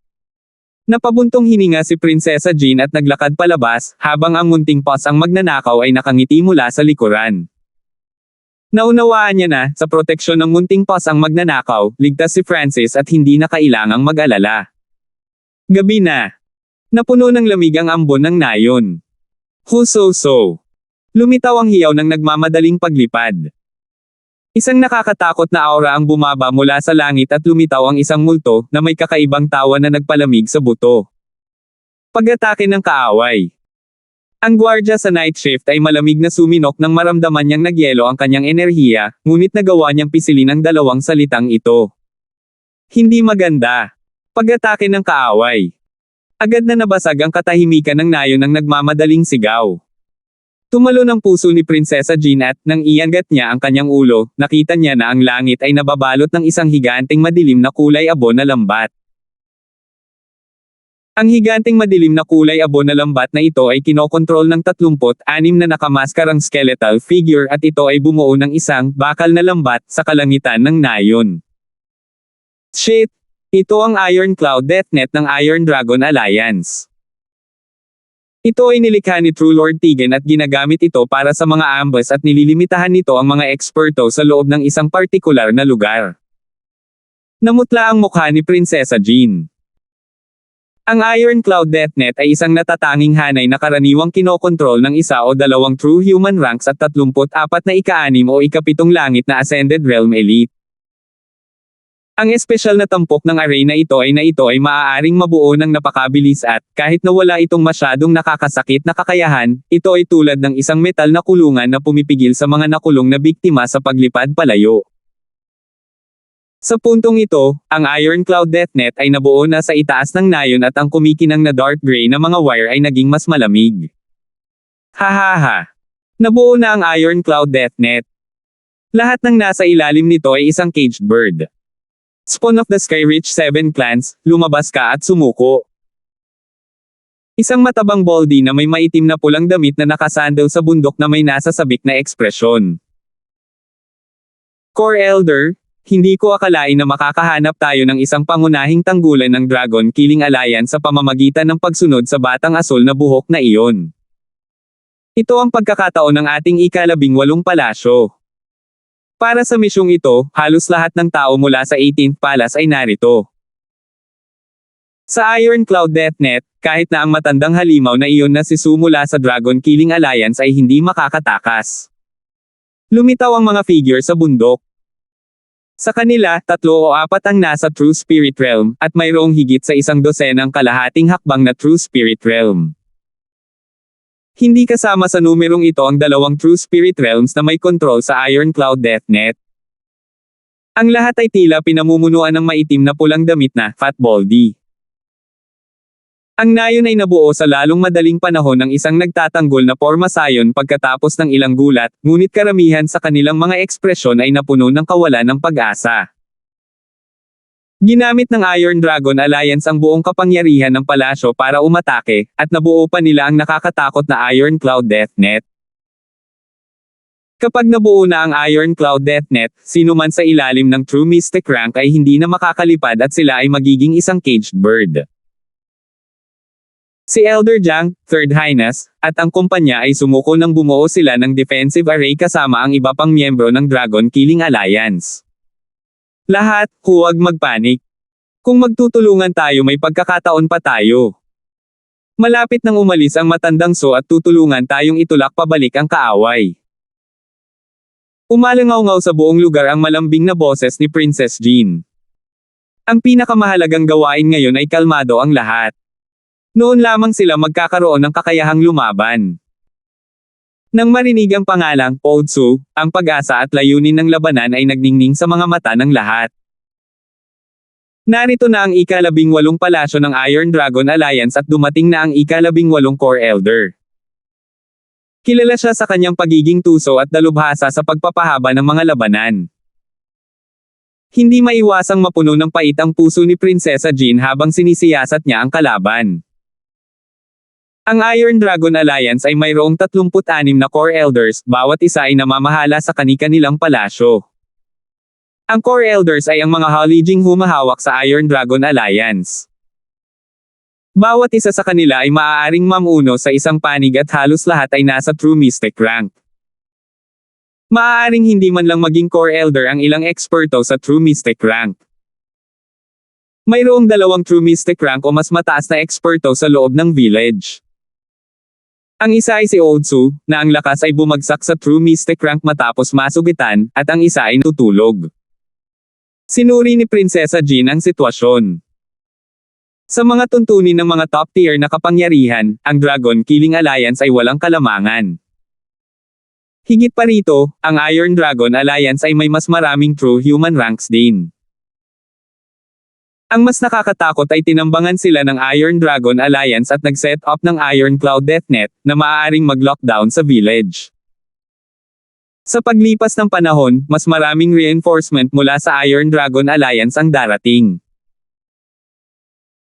Napabuntong hininga si Prinsesa Jean at naglakad palabas, habang ang munting boss ang magnanakaw ay nakangiti mula sa likuran. Naunawaan niya na, sa proteksyon ng munting boss ang magnanakaw, ligtas si Francis at hindi na kailangang mag-alala. Gabi na. Napuno ng lamig ang ambon ng nayon. Huso-so. Lumitaw ang hiyaw ng nagmamadaling paglipad. Isang nakakatakot na aura ang bumaba mula sa langit at lumitaw ang isang multo na may kakaibang tawa na nagpalamig sa buto. Pag-atake ng kaaway. Ang gwardya sa night shift ay malamig na suminok nang maramdaman niyang nagyelo ang kanyang enerhiya, ngunit nagawa niyang pisilin ang 2 salitang ito. Hindi maganda. Pag-atake ng kaaway. Agad na nabasag ang katahimikan ng nayon ng nagmamadaling sigaw. Tumalo ng puso ni Prinsesa Jean at, nang iangat niya ang kanyang ulo, nakita niya na ang langit ay nababalot ng isang higanting madilim na kulay abo na lambat. Ang higanting madilim na kulay abo na lambat na ito ay kinokontrol ng 36 na nakamaskarang skeletal figure at ito ay bumuo ng isang bakal na lambat sa kalangitan ng nayon. Shit! Ito ang Iron Cloud Deathnet ng Iron Dragon Alliance. Ito ay nilikha ni True Lord Tigan at ginagamit ito para sa mga ambush at nililimitahan nito ang mga eksperto sa loob ng isang partikular na lugar. Namutla ang mukha ni Prinsesa Jean. Ang Iron Cloud Deathnet ay isang natatanging hanay na karaniwang kinokontrol ng 1 o 2 true human ranks at 34 na ika-6 o ika-7 langit na Ascended Realm Elite. Ang espesyal na tampok ng array na ito ay maaaring mabuo ng napakabilis at, kahit na wala itong masyadong nakakasakit na kakayahan, ito ay tulad ng isang metal na kulungan na pumipigil sa mga nakulong na biktima sa paglipad palayo. Sa puntong ito, ang Iron Cloud Deathnet ay nabuo na sa itaas ng nayon at ang kumikinang na dark gray na mga wire ay naging mas malamig. Hahaha! Nabuo na ang Iron Cloud Deathnet. Lahat ng nasa ilalim nito ay isang caged bird. Spawn of the Skyreach 7 clans, lumabas ka at sumuko. Isang matabang baldy na may maitim na pulang damit na nakasandal sa bundok na may nasasabik na ekspresyon. Core Elder, hindi ko akalain na makakahanap tayo ng isang pangunahing tanggulan ng Dragon Killing Alliance sa pamamagitan ng pagsunod sa batang asul na buhok na iyon. Ito ang pagkakataon ng ating ika-18 palasyo. Para sa misyong ito, halos lahat ng tao mula sa 18th Palace ay narito. Sa Iron Cloud Deathnet, kahit na ang matandang halimaw na iyon na si Su mula sa Dragon Killing Alliance ay hindi makakatakas. Lumitaw ang mga figure sa bundok. Sa kanila, 3 o 4 ang nasa True Spirit Realm, at mayroong higit sa 12 kalahating hakbang na True Spirit Realm. Hindi kasama sa numerong ito ang 2 True Spirit Realms na may kontrol sa Iron Cloud Deathnet. Ang lahat ay tila pinamumunuan ng maitim na pulang damit na Fat Baldy. Ang nayon ay nabuo sa lalong madaling panahon ng isang nagtatanggol na porma sayon pagkatapos ng ilang gulat, ngunit karamihan sa kanilang mga ekspresyon ay napuno ng kawalan ng pag-asa. Ginamit ng Iron Dragon Alliance ang buong kapangyarihan ng palasyo para umatake, at nabuo pa nila ang nakakatakot na Iron Cloud Deathnet. Kapag nabuo na ang Iron Cloud Deathnet, sino man sa ilalim ng True Mystic rank ay hindi na makakalipad at sila ay magiging isang caged bird. Si Elder Jiang, Third Highness, at ang kumpanya ay sumuko nang bumuo sila ng defensive array kasama ang iba pang miyembro ng Dragon Killing Alliance. Lahat, huwag magpanik. Kung magtutulungan tayo may pagkakataon pa tayo. Malapit nang umalis ang matandang Su at tutulungan tayong itulak pabalik ang kaaway. Umalangaw-ngaw sa buong lugar ang malambing na boses ni Princess Jean. Ang pinakamahalagang gawain ngayon ay kalmado ang lahat. Noon lamang sila magkakaroon ng kakayahang lumaban. Nang marinig ang pangalang Old Su, ang pag-asa at layunin ng labanan ay nagningning sa mga mata ng lahat. Narito na ang ika-18 palasyo ng Iron Dragon Alliance at dumating na ang ika-18 Core Elder. Kilala siya sa kanyang pagiging tuso at dalubhasa sa pagpapahaba ng mga labanan. Hindi maiwasang mapuno ng pait ang puso ni Prinsesa Jean habang sinisiyasat niya ang kalaban. Ang Iron Dragon Alliance ay mayroong 36 na core elders, bawat isa ay namamahala sa kani-kanilang palasyo. Ang core elders ay ang mga Halijing humahawak sa Iron Dragon Alliance. Bawat isa sa kanila ay maaaring mamuno sa isang panig at halos lahat ay nasa True Mystic rank. Maaaring hindi man lang maging core elder ang ilang eksperto sa True Mystic rank. Mayroong 2 True Mystic rank o mas mataas na eksperto sa loob ng village. Ang isa ay si Oldsu, na ang lakas ay bumagsak sa True Mystic rank matapos masugitan, at ang isa ay natutulog. Sinuri ni Prinsesa Jean ang sitwasyon. Sa mga tuntunin ng mga top tier na kapangyarihan, ang Dragon Killing Alliance ay walang kalamangan. Higit pa rito, ang Iron Dragon Alliance ay may mas maraming true human ranks din. Ang mas nakakatakot ay tinambangan sila ng Iron Dragon Alliance at nag-set up ng Iron Cloud Deathnet, na maaaring mag-lockdown sa village. Sa paglipas ng panahon, mas maraming reinforcement mula sa Iron Dragon Alliance ang darating.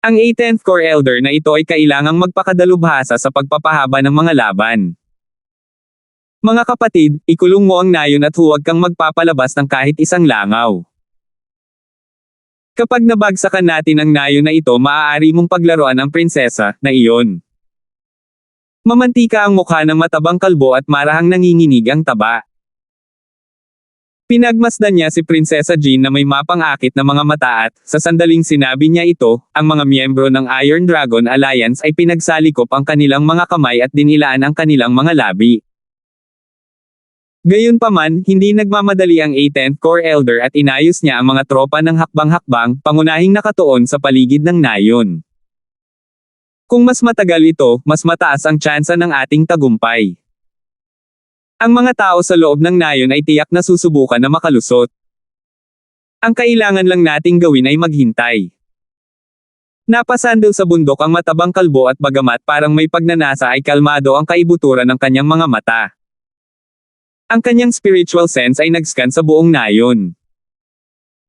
Ang 18th Core Elder na ito ay kailangang magpakadalubhasa sa pagpapahaba ng mga laban. Mga kapatid, ikulong mo ang nayon at huwag kang magpapalabas ng kahit isang langaw. Kapag nabagsakan natin ang nayon na ito, maaari mong paglaruan ang prinsesa na iyon. Mamantika ang mukha ng matabang kalbo at marahang nanginginig ang taba. Pinagmasdan niya si Prinsesa Jean na may mapang-akit na mga mata at, sa sandaling sinabi niya ito, ang mga miyembro ng Iron Dragon Alliance ay pinagsalikop ang kanilang mga kamay at dinilaan ang kanilang mga labi. Gayunpaman, hindi nagmamadali ang 18th Core Elder at inayos niya ang mga tropa ng hakbang-hakbang, pangunahing nakatuon sa paligid ng nayon. Kung mas matagal ito, mas mataas ang tsansa ng ating tagumpay. Ang mga tao sa loob ng nayon ay tiyak na susubukan na makalusot. Ang kailangan lang nating gawin ay maghintay. Napasandal sa bundok ang matabang kalbo at bagamat parang may pagnanasa ay kalmado ang kaibuturan ng kanyang mga mata. Ang kanyang spiritual sense ay nag-scan sa buong nayon.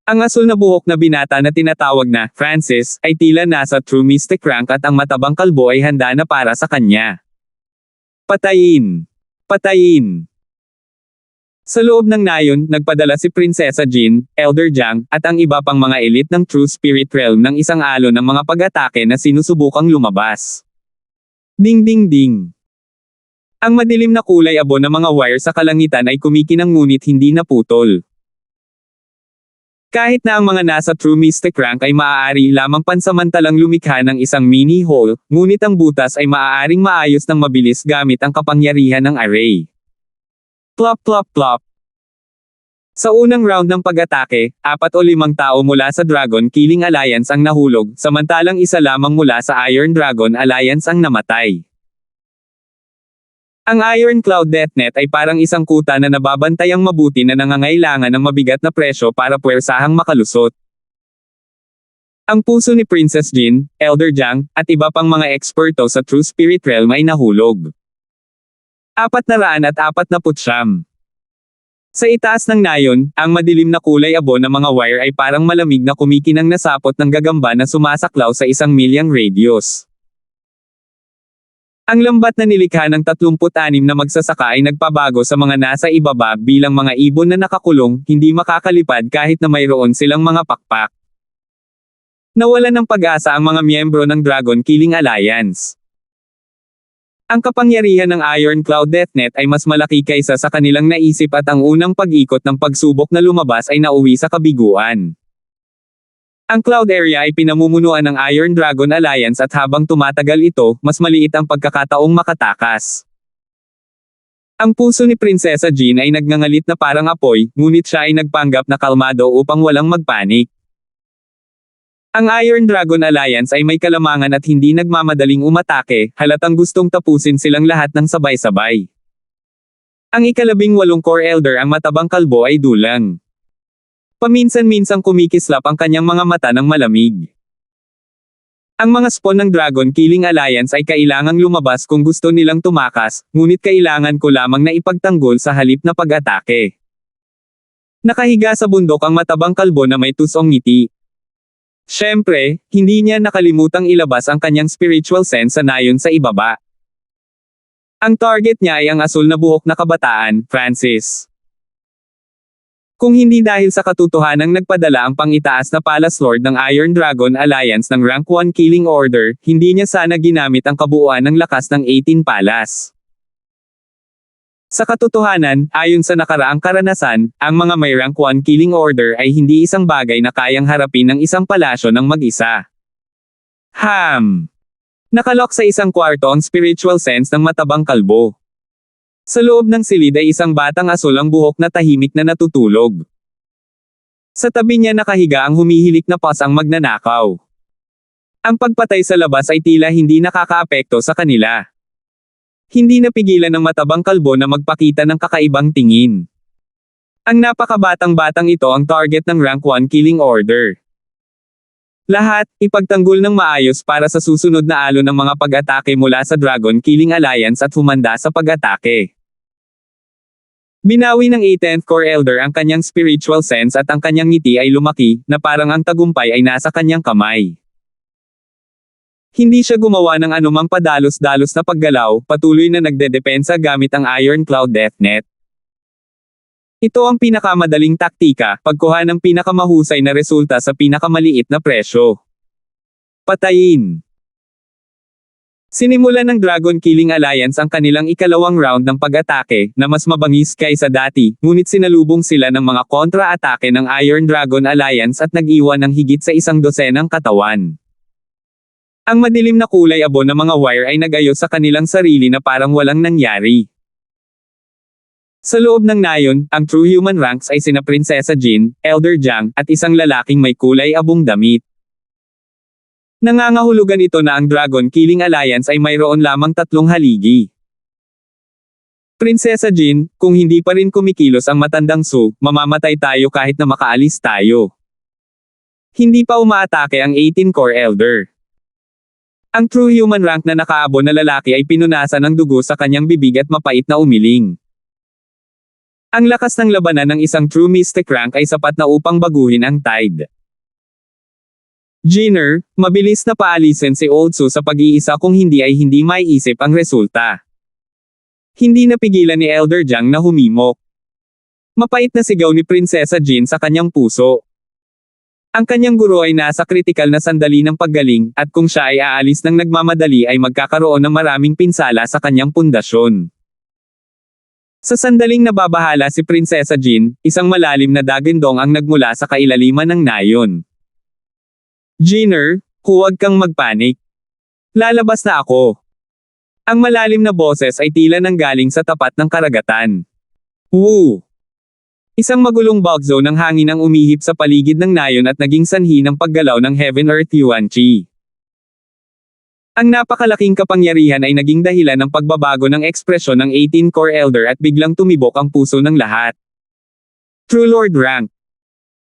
Ang asul na buhok na binata na tinatawag na Francis ay tila nasa True Mystic rank at ang matabang kalbo ay handa na para sa kanya. Patayin! Patayin! Sa loob ng nayon, nagpadala si Prinsesa Jean, Elder Jiang, at ang iba pang mga elite ng True Spirit Realm ng isang alon ng mga pag-atake na sinusubukang lumabas. Ding ding ding! Ang madilim na kulay abo ng mga wire sa kalangitan ay kumikinang ngunit hindi naputol. Kahit na ang mga nasa True Mystic rank ay maaari lamang pansamantalang lumikha ng isang mini hole, ngunit ang butas ay maaaring maayos ng mabilis gamit ang kapangyarihan ng array. Plop plop plop. Sa unang round ng pag-atake, 4 o 5 tao mula sa Dragon Killing Alliance ang nahulog, samantalang isa lamang mula sa Iron Dragon Alliance ang namatay. Ang Iron Cloud Deathnet ay parang isang kuta na nababantayang mabuti na nangangailangan ng mabigat na presyo para puwersahang makalusot. Ang puso ni Princess Jean, Elder Jiang, at iba pang mga eksperto sa True Spirit Realm ay nahulog. 449. Sa itaas ng nayon, ang madilim na kulay abo ng mga wire ay parang malamig na kumikinang nasapot ng gagamba na sumasaklaw sa 1 milyang radius. Ang lambat na nilikha ng 36 na magsasaka ay nagpabago sa mga nasa ibaba bilang mga ibon na nakakulong, hindi makakalipad kahit na mayroon silang mga pakpak. Nawalan ng pag-asa ang mga miyembro ng Dragon Killing Alliance. Ang kapangyarihan ng Iron Cloud Deathnet ay mas malaki kaysa sa kanilang naisip at ang unang pag-ikot ng pagsubok na lumabas ay nauwi sa kabiguan. Ang Cloud Area ay pinamumunuan ng Iron Dragon Alliance at habang tumatagal ito, mas maliit ang pagkakataong makatakas. Ang puso ni Prinsesa Jean ay nagngangalit na parang apoy, ngunit siya ay nagpanggap na kalmado upang walang magpanik. Ang Iron Dragon Alliance ay may kalamangan at hindi nagmamadaling umatake, halatang gustong tapusin silang lahat ng sabay-sabay. Ang 18 Core Elder ang matabang kalbo ay dulang. Paminsan-minsang kumikislap ang kanyang mga mata ng malamig. Ang mga spawn ng Dragon Killing Alliance ay kailangang lumabas kung gusto nilang tumakas, ngunit kailangan ko lamang na ipagtanggol sa halip na pag-atake. Nakahiga sa bundok ang matabang kalbo na may tusong ngiti. Siyempre, hindi niya nakalimutang ilabas ang kanyang spiritual sense sa nayon sa ibaba. Ang target niya ay ang asul na buhok na kabataan, Francis. Kung hindi dahil sa katotohanang nagpadala ang pang-itaas na Palace Lord ng Iron Dragon Alliance ng Rank 1 Killing Order, hindi niya sana ginamit ang kabuuan ng lakas ng 18 Palace. Sa katotohanan, ayon sa nakaraang karanasan, ang mga may Rank 1 Killing Order ay hindi isang bagay na kayang harapin ng isang palasyo ng mag-isa. Nakalok sa isang kwarto ang spiritual sense ng matabang kalbo. Sa loob ng silid ay isang batang asul ang buhok na tahimik na natutulog. Sa tabi niya nakahiga ang humihilik na pasang magnanakaw. Ang pagpatay sa labas ay tila hindi nakakaapekto sa kanila. Hindi napigilan ng matabang kalbo na magpakita ng kakaibang tingin. Ang napakabatang-batang ito ang target ng Rank 1 Killing Order. Lahat, ipagtanggol ng maayos para sa susunod na alon ng mga pag-atake mula sa Dragon Killing Alliance at humanda sa pag-atake. Binawi ng 18th Core Elder ang kanyang spiritual sense at ang kanyang ngiti ay lumaki, na parang ang tagumpay ay nasa kanyang kamay. Hindi siya gumawa ng anumang padalos-dalos na paggalaw, patuloy na nagdedepensa gamit ang Iron Cloud Death Net. Ito ang pinakamadaling taktika, pagkuha ng pinakamahusay na resulta sa pinakamaliit na presyo. Patayin. Sinimulan ng Dragon Killing Alliance ang kanilang ikalawang round ng pag-atake, na mas mabangis kaysa dati, ngunit sinalubong sila ng mga kontra-atake ng Iron Dragon Alliance at nag-iwan ng higit sa 100 katawan. Ang madilim na kulay abo ng mga wire ay nag-ayos sa kanilang sarili na parang walang nangyari. Sa loob ng nayon, ang true human ranks ay sina Prinsesa Jin, Elder Jiang, at isang lalaking may kulay abong damit. Nangangahulugan ito na ang Dragon Killing Alliance ay mayroon lamang 3 haligi. Prinsesa Jin, kung hindi pa rin kumikilos ang matandang Su, mamamatay tayo kahit na makaalis tayo. Hindi pa umaatake ang 18 Core Elder. Ang true human rank na nakaabo na lalaki ay pinunasan ng dugo sa kanyang bibig at mapait na umiling. Ang lakas ng labanan ng isang true mystic rank ay sapat na upang baguhin ang tide. Jinner, mabilis na paalisin si Old Su sa pag-iisa kung hindi ay hindi maiisip ang resulta. Hindi napigilan ni Elder Jiang na humimok. Mapait na sigaw ni Prinsesa Jin sa kanyang puso. Ang kanyang guro ay nasa kritikal na sandali ng paggaling, at kung siya ay aalis ng nagmamadali ay magkakaroon ng maraming pinsala sa kanyang pundasyon. Sa sandaling nababahala si Prinsesa Jin, isang malalim na dagindong ang nagmula sa kailaliman ng nayon. Jinner, huwag kang magpanik. Lalabas na ako. Ang malalim na boses ay tila nanggaling sa tapat ng karagatan. Woo! Isang magulong bulk zone ng hangin ang umihip sa paligid ng nayon at naging sanhi ng paggalaw ng Heaven-Earth Yuan Qi. Ang napakalaking kapangyarihan ay naging dahilan ng pagbabago ng ekspresyon ng 18 Core Elder at biglang tumibok ang puso ng lahat. True Lord Rank.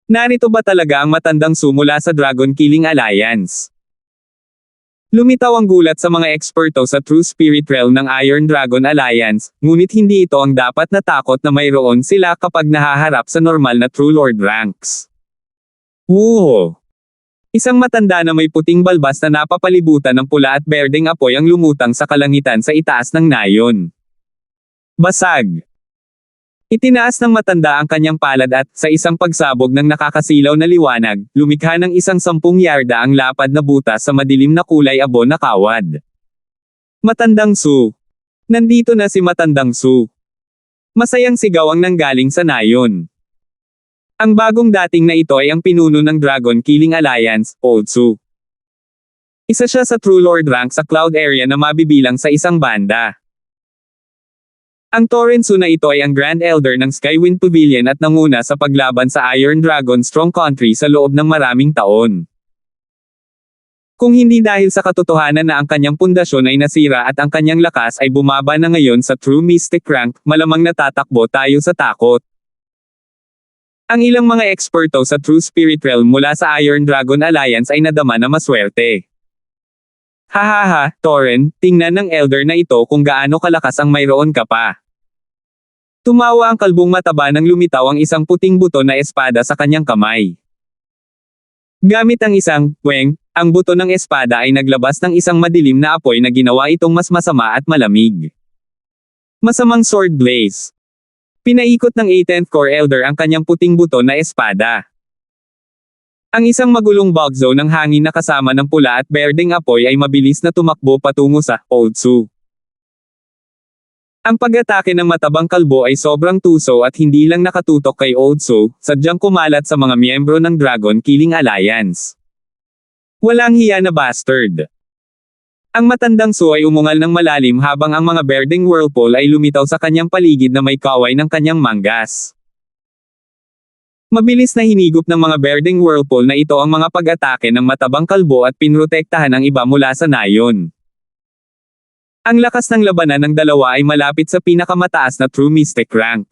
Narito ba talaga ang matandang Su mula sa Dragon Killing Alliance? Lumitaw ang gulat sa mga eksperto sa True Spirit Realm ng Iron Dragon Alliance, ngunit hindi ito ang dapat natakot na mayroon sila kapag nahaharap sa normal na True Lord ranks. Woo! Isang matanda na may puting balbas na napapalibutan ng pula at berdeng apoy ang lumutang sa kalangitan sa itaas ng nayon. Basag! Itinaas ng matanda ang kanyang palad at, sa isang pagsabog ng nakakasilaw na liwanag, lumikha ng isang 10 yarda ang lapad na butas sa madilim na kulay abo na kawad. Matandang Su! Nandito na si Matandang Su! Masayang sigaw ang nanggaling sa nayon. Ang bagong dating na ito ay ang pinuno ng Dragon Killing Alliance, Old Su. Isa siya sa True Lord rank sa Cloud Area na mabibilang sa isang banda. Ang Torrent Su na ito ay ang Grand Elder ng Skywind Pavilion at nanguna sa paglaban sa Iron Dragon Strong Country sa loob ng maraming taon. Kung hindi dahil sa katotohanan na ang kanyang pundasyon ay nasira at ang kanyang lakas ay bumaba na ngayon sa True Mystic rank, malamang natatakbo tayo sa takot. Ang ilang mga eksperto sa True Spirit Realm mula sa Iron Dragon Alliance ay nadama na maswerte. Hahaha, Torren, tingnan ng Elder na ito kung gaano kalakas ang mayroon ka pa. Tumawa ang kalbong mataba nang lumitaw ang isang puting buto na espada sa kanyang kamay. Gamit ang isang weng, ang buto ng espada ay naglabas ng isang madilim na apoy na ginawa itong mas masama at malamig. Masamang sword blaze. Pinaikot ng 18th Core Elder ang kanyang puting buto na espada. Ang isang magulong bugzo ng hangin na kasama ng pula at berdeng apoy ay mabilis na tumakbo patungo sa Oatsu. Ang pag-atake ng matabang kalbo ay sobrang tuso at hindi lang nakatutok kay Oatsu, sadyang kumalat sa mga miyembro ng Dragon Killing Alliance. Walang hiya na bastard. Ang matandang Su ay umungal ng malalim habang ang mga berdeng whirlpool ay lumitaw sa kanyang paligid na may kaway ng kanyang manggas. Mabilis na hinigop ng mga berdeng whirlpool na ito ang mga pag-atake ng matabang kalbo at pinrotektahan ang iba mula sa nayon. Ang lakas ng labanan ng dalawa ay malapit sa pinakamataas na True Mystic rank.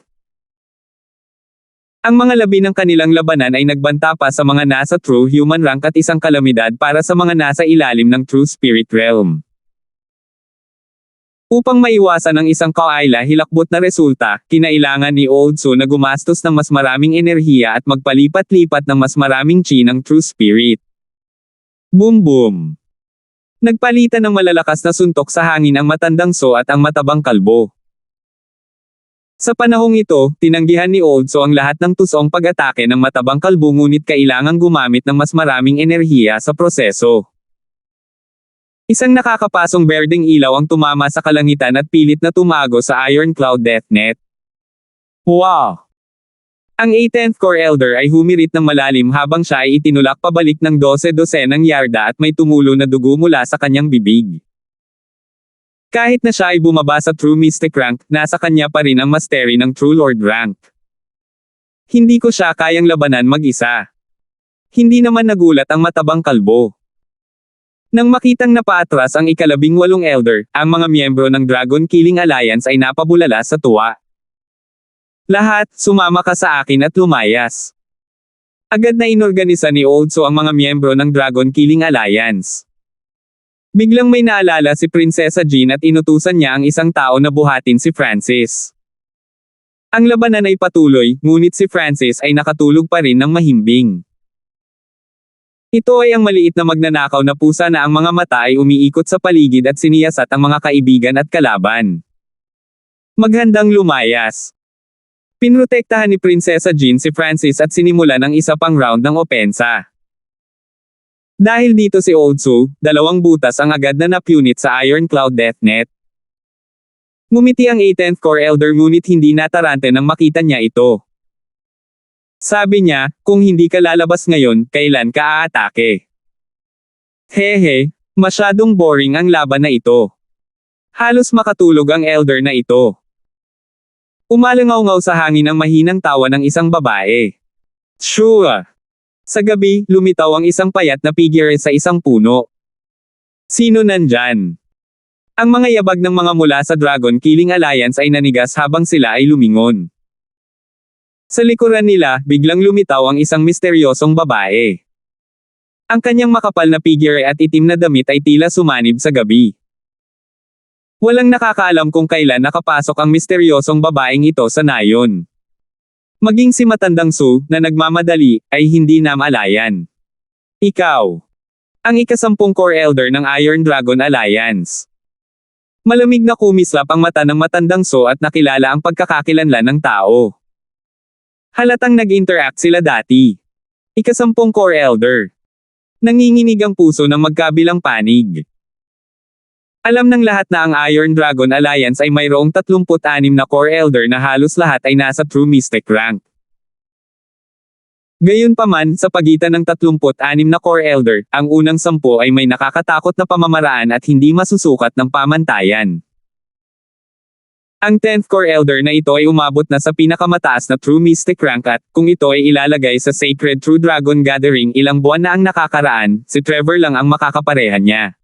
Ang mga labi ng kanilang labanan ay nagbanta pa sa mga nasa True Human rank at isang kalamidad para sa mga nasa ilalim ng True Spirit realm. Upang maiwasan ang isang kaila-hilakbot na resulta, kinailangan ni Oatsu na gumastos ng mas maraming enerhiya at magpalipat-lipat ng mas maraming chi ng True Spirit. Boom boom! Nagpalitan ng malalakas na suntok sa hangin ang matandang So at ang matabang kalbo. Sa panahong ito, tinanggihan ni Oatsu ang lahat ng tusong pag-atake ng matabang kalbo ngunit kailangang gumamit ng mas maraming enerhiya sa proseso. Isang nakakapasong berdeng ilaw ang tumama sa kalangitan at pilit na tumago sa Iron Cloud Deathnet. Wow! Ang 18th Core Elder ay humirit ng malalim habang siya ay itinulak pabalik ng 12-dosenang yarda at may tumulo na dugo mula sa kanyang bibig. Kahit na siya ay bumaba sa True Mystic rank, nasa kanya pa rin ang mastery ng True Lord rank. Hindi ko siya kayang labanan mag-isa. Hindi naman nagulat ang matabang kalbo. Nang makitang napaatras ang ika-18 Elder, ang mga miyembro ng Dragon Killing Alliance ay napabulala sa tuwa. Lahat, sumama ka sa akin at lumayas. Agad na inorganisa ni Oatsu ang mga miyembro ng Dragon Killing Alliance. Biglang may naalala si Prinsesa Jean at inutusan niya ang isang tao na buhatin si Francis. Ang labanan ay patuloy, ngunit si Francis ay nakatulog pa rin ng mahimbing. Ito ay ang maliit na magnanakaw na pusa na ang mga mata ay umiikot sa paligid at siniyasat ang mga kaibigan at kalaban. Maghandang lumayas. Pinrotektahan ni Prinsesa Jean si Francis at sinimulan ang isa pang round ng opensa. Dahil dito si Oatsu, 2 butas ang agad na napunit sa Iron Cloud Deathnet. Ngumiti ang 18th Core Elder ngunit hindi natarante nang makita niya ito. Sabi niya, kung hindi ka lalabas ngayon, kailan ka aatake? Hehe, masyadong boring ang laban na ito. Halos makatulog ang Elder na ito. Umalangaw-ngaw sa hangin ang mahinang tawa ng isang babae. Sure. Sa gabi, lumitaw ang isang payat na figure sa isang puno. Sino nandyan? Ang mga yabag ng mga mula sa Dragon Killing Alliance ay nanigas habang sila ay lumingon. Sa likuran nila, biglang lumitaw ang isang misteryosong babae. Ang kanyang makapal na figure at itim na damit ay tila sumanib sa gabi. Walang nakakaalam kung kailan nakapasok ang misteryosong babaeng ito sa nayon. Maging si matandang Su, na nagmamadali, ay hindi namalayan. Ikaw. Ang ika-10 Core Elder ng Iron Dragon Alliance. Malamig na kumislap ang mata ng matandang Su at nakilala ang pagkakakilanlan ng tao. Halatang nag-interact sila dati. Ika-10 Core Elder. Nanginginig ang puso ng magkabilang panig. Alam ng lahat na ang Iron Dragon Alliance ay mayroong 36 na Core Elder na halos lahat ay nasa True Mystic rank. Gayunpaman, sa pagitan ng 36 na Core Elder, ang unang 10 ay may nakakatakot na pamamaraan at hindi masusukat ng pamantayan. Ang 10th Core Elder na ito ay umabot na sa pinakamataas na True Mystic rank at, kung ito ay ilalagay sa Sacred True Dragon Gathering ilang buwan na ang nakakaraan, si Trevor lang ang makakapareha niya.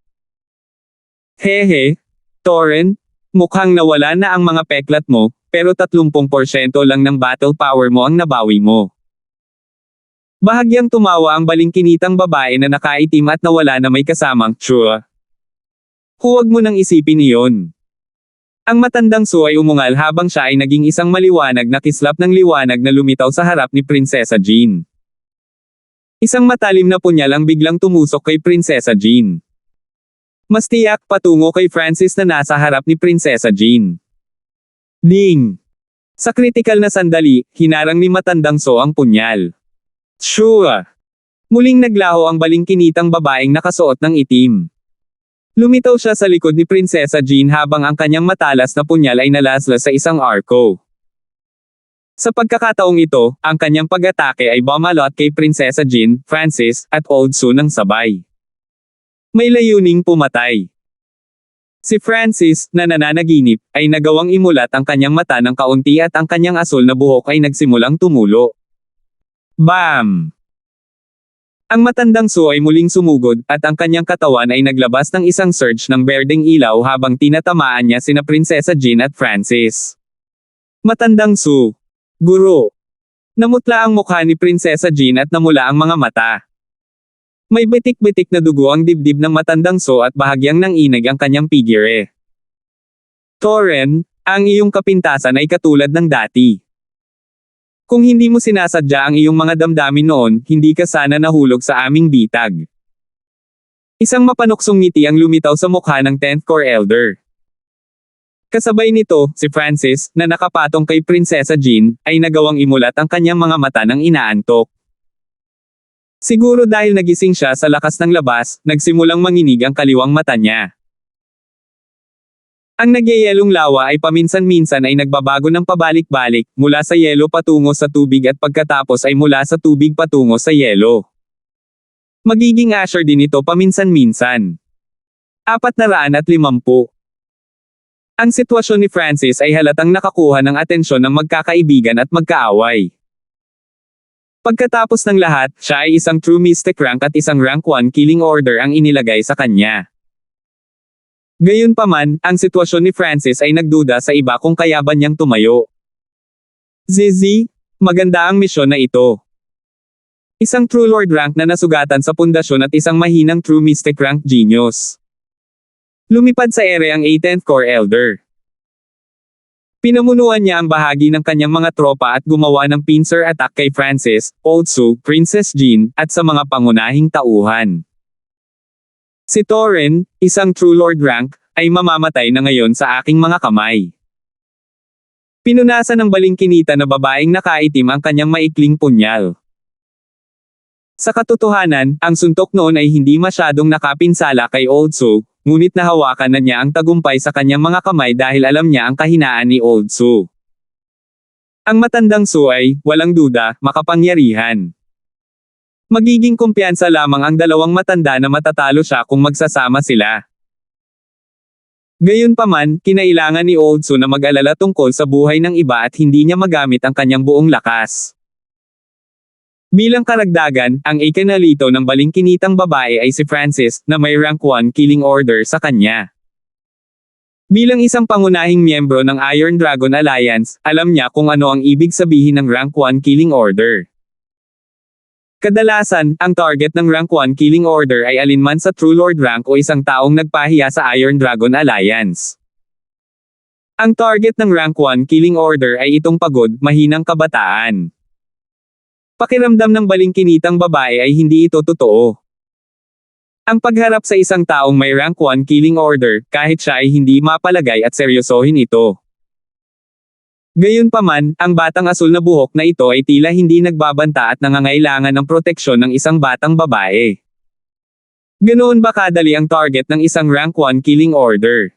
Hehe, Torrent, mukhang nawala na ang mga peklat mo, pero 30% lang ng battle power mo ang nabawi mo. Bahagyang tumawa ang balingkinitang babae na nakaitim at nawala na may kasamang tsura. Huwag mo nang isipin iyon. Ang matandang Su ay umungal habang siya ay naging isang maliwanag na kislap ng liwanag na lumitaw sa harap ni Prinsesa Jean. Isang matalim na punyal ang biglang tumusok kay Prinsesa Jean. Mas tiyak patungo kay Francis na nasa harap ni Prinsesa Jean. Ding! Sa kritikal na sandali, hinarang ni Matandang So ang punyal. Shua! Muling naglaho ang balingkinitang babaeng nakasuot ng itim. Lumitaw siya sa likod ni Prinsesa Jean habang ang kanyang matalas na punyal ay nalaslas sa isang arko. Sa pagkakataong ito, ang kanyang pag-atake ay bumalot kay Prinsesa Jean, Francis, at Old Su ng sabay. May layuning pumatay. Si Francis, na nananaginip, ay nagawang imulat ang kanyang mata ng kaunti at ang kanyang asul na buhok ay nagsimulang tumulo. Bam! Ang Matandang So ay muling sumugod, at ang kanyang katawan ay naglabas ng isang surge ng berdeng ilaw habang tinatamaan niya sina Prinsesa Jean at Francis. Matandang So. Guro. Namutla ang mukha ni Prinsesa Jean at namula ang mga mata. May bitik-bitik na dugo ang dibdib ng Matandang So at bahagyang nanginig ang kanyang figure. Torren, ang iyong kapintasan ay katulad ng dati. Kung hindi mo sinasadya ang iyong mga damdamin noon, hindi ka sana nahulog sa aming bitag. Isang mapanuksong ngiti ang lumitaw sa mukha ng 10th Corps Elder. Kasabay nito, si Francis, na nakapatong kay Prinsesa Jean, ay nagawang imulat ang kanyang mga mata ng inaantok. Siguro dahil nagising siya sa lakas ng labas, nagsimulang manginig ang kaliwang mata niya. Ang nagyayelong lawa ay paminsan-minsan ay nagbabago ng pabalik-balik, mula sa yelo patungo sa tubig at pagkatapos ay mula sa tubig patungo sa yelo. Magiging asher din ito paminsan-minsan. 450. Ang sitwasyon ni Francis ay halatang nakakuha ng atensyon ng magkakaibigan at magkaaway. Pagkatapos ng lahat, siya ay isang true mystic rank at isang rank 1 killing order ang inilagay sa kanya. Gayunpaman, ang sitwasyon ni Francis ay nagduda sa iba kung kaya ba niyang tumayo. Zizi, maganda ang misyon na ito. Isang true lord rank na nasugatan sa pundasyon at isang mahinang true mystic rank genius. Lumipad sa ere ang 18th Corps Elder. Pinamunuan niya ang bahagi ng kanyang mga tropa at gumawa ng pincer attack kay Francis, Old Su, Princess Jean, at sa mga pangunahing tauhan. Si Torren, isang true lord rank, ay mamamatay na ngayon sa aking mga kamay. Pinunasan ng balingkinita na babaeng nakaitim ang kanyang maikling punyal. Sa katotohanan, ang suntok noon ay hindi masyadong nakapinsala kay Old Su, ngunit nahawakan na niya ang tagumpay sa kanyang mga kamay dahil alam niya ang kahinaan ni Old Su. Ang Matandang So ay, walang duda, makapangyarihan. Magiging kumpiyansa lamang ang dalawang matanda na matatalo siya kung magsasama sila. Gayunpaman, kinailangan ni Old Su na mag-alala tungkol sa buhay ng iba at hindi niya magamit ang kanyang buong lakas. Bilang karagdagan, ang ikinalito ng balingkinitang babae ay si Francis, na may rank 1 killing order sa kanya. Bilang isang pangunahing miyembro ng Iron Dragon Alliance, alam niya kung ano ang ibig sabihin ng rank 1 killing order. Kadalasan, ang target ng rank 1 killing order ay alinman sa True Lord rank o isang taong nagpahiya sa Iron Dragon Alliance. Ang target ng rank 1 killing order ay itong pagod, mahinang kabataan. Pakiramdam ng balingkinitang babae ay hindi ito totoo. Ang pagharap sa isang taong may rank 1 killing order, kahit siya ay hindi mapalagay at seryosohin ito. Gayunpaman, ang batang asul na buhok na ito ay tila hindi nagbabanta at nangangailangan ng proteksyon ng isang batang babae. Ganoon ba kadali ang target ng isang rank 1 killing order?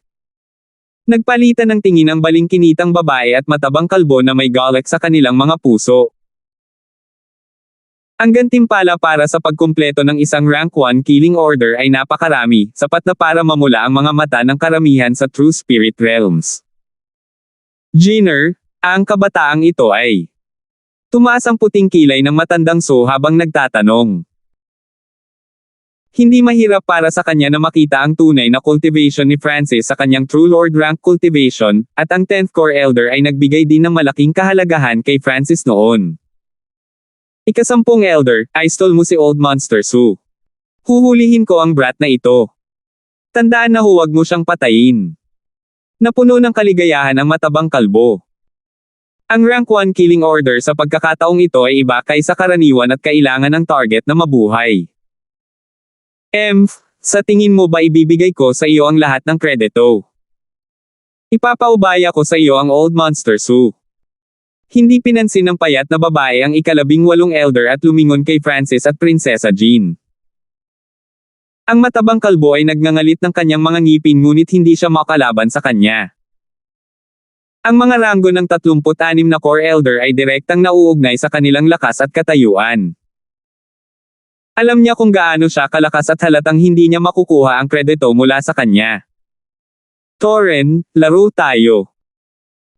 Nagpalitan ng tingin ang balingkinitang babae at matabang kalbo na may galit sa kanilang mga puso. Ang gantimpala para sa pagkumpleto ng isang rank 1 killing order ay napakarami, sapat na para mamula ang mga mata ng karamihan sa True Spirit Realms. Jenner, ang kabataang ito ay tumaas ang puting kilay ng Matandang So habang nagtatanong. Hindi mahirap para sa kanya na makita ang tunay na cultivation ni Francis sa kanyang True Lord rank cultivation, at ang 10th Corps Elder ay nagbigay din ng malaking kahalagahan kay Francis noon. Ika-10 Elder, idol mo si Old Monster Su. Huhulihin ko ang brat na ito. Tandaan na huwag mo siyang patayin. Napuno ng kaligayahan ang matabang kalbo. Ang rank 1 killing order sa pagkakataong ito ay iba kaysa karaniwan at kailangan ng target na mabuhay. Sa tingin mo ba ibibigay ko sa iyo ang lahat ng kredito? Ipapaubaya ko sa iyo ang Old Monster Su. Hindi pinansin ng payat na babae ang ika-18 elder at lumingon kay Francis at Prinsesa Jean. Ang matabang kalbo ay nagngangalit ng kanyang mga ngipin ngunit hindi siya makalaban sa kanya. Ang mga ranggo ng 36 na core elder ay direktang nauugnay sa kanilang lakas at katayuan. Alam niya kung gaano siya kalakas at halatang hindi niya makukuha ang kredito mula sa kanya. Torren, laro tayo.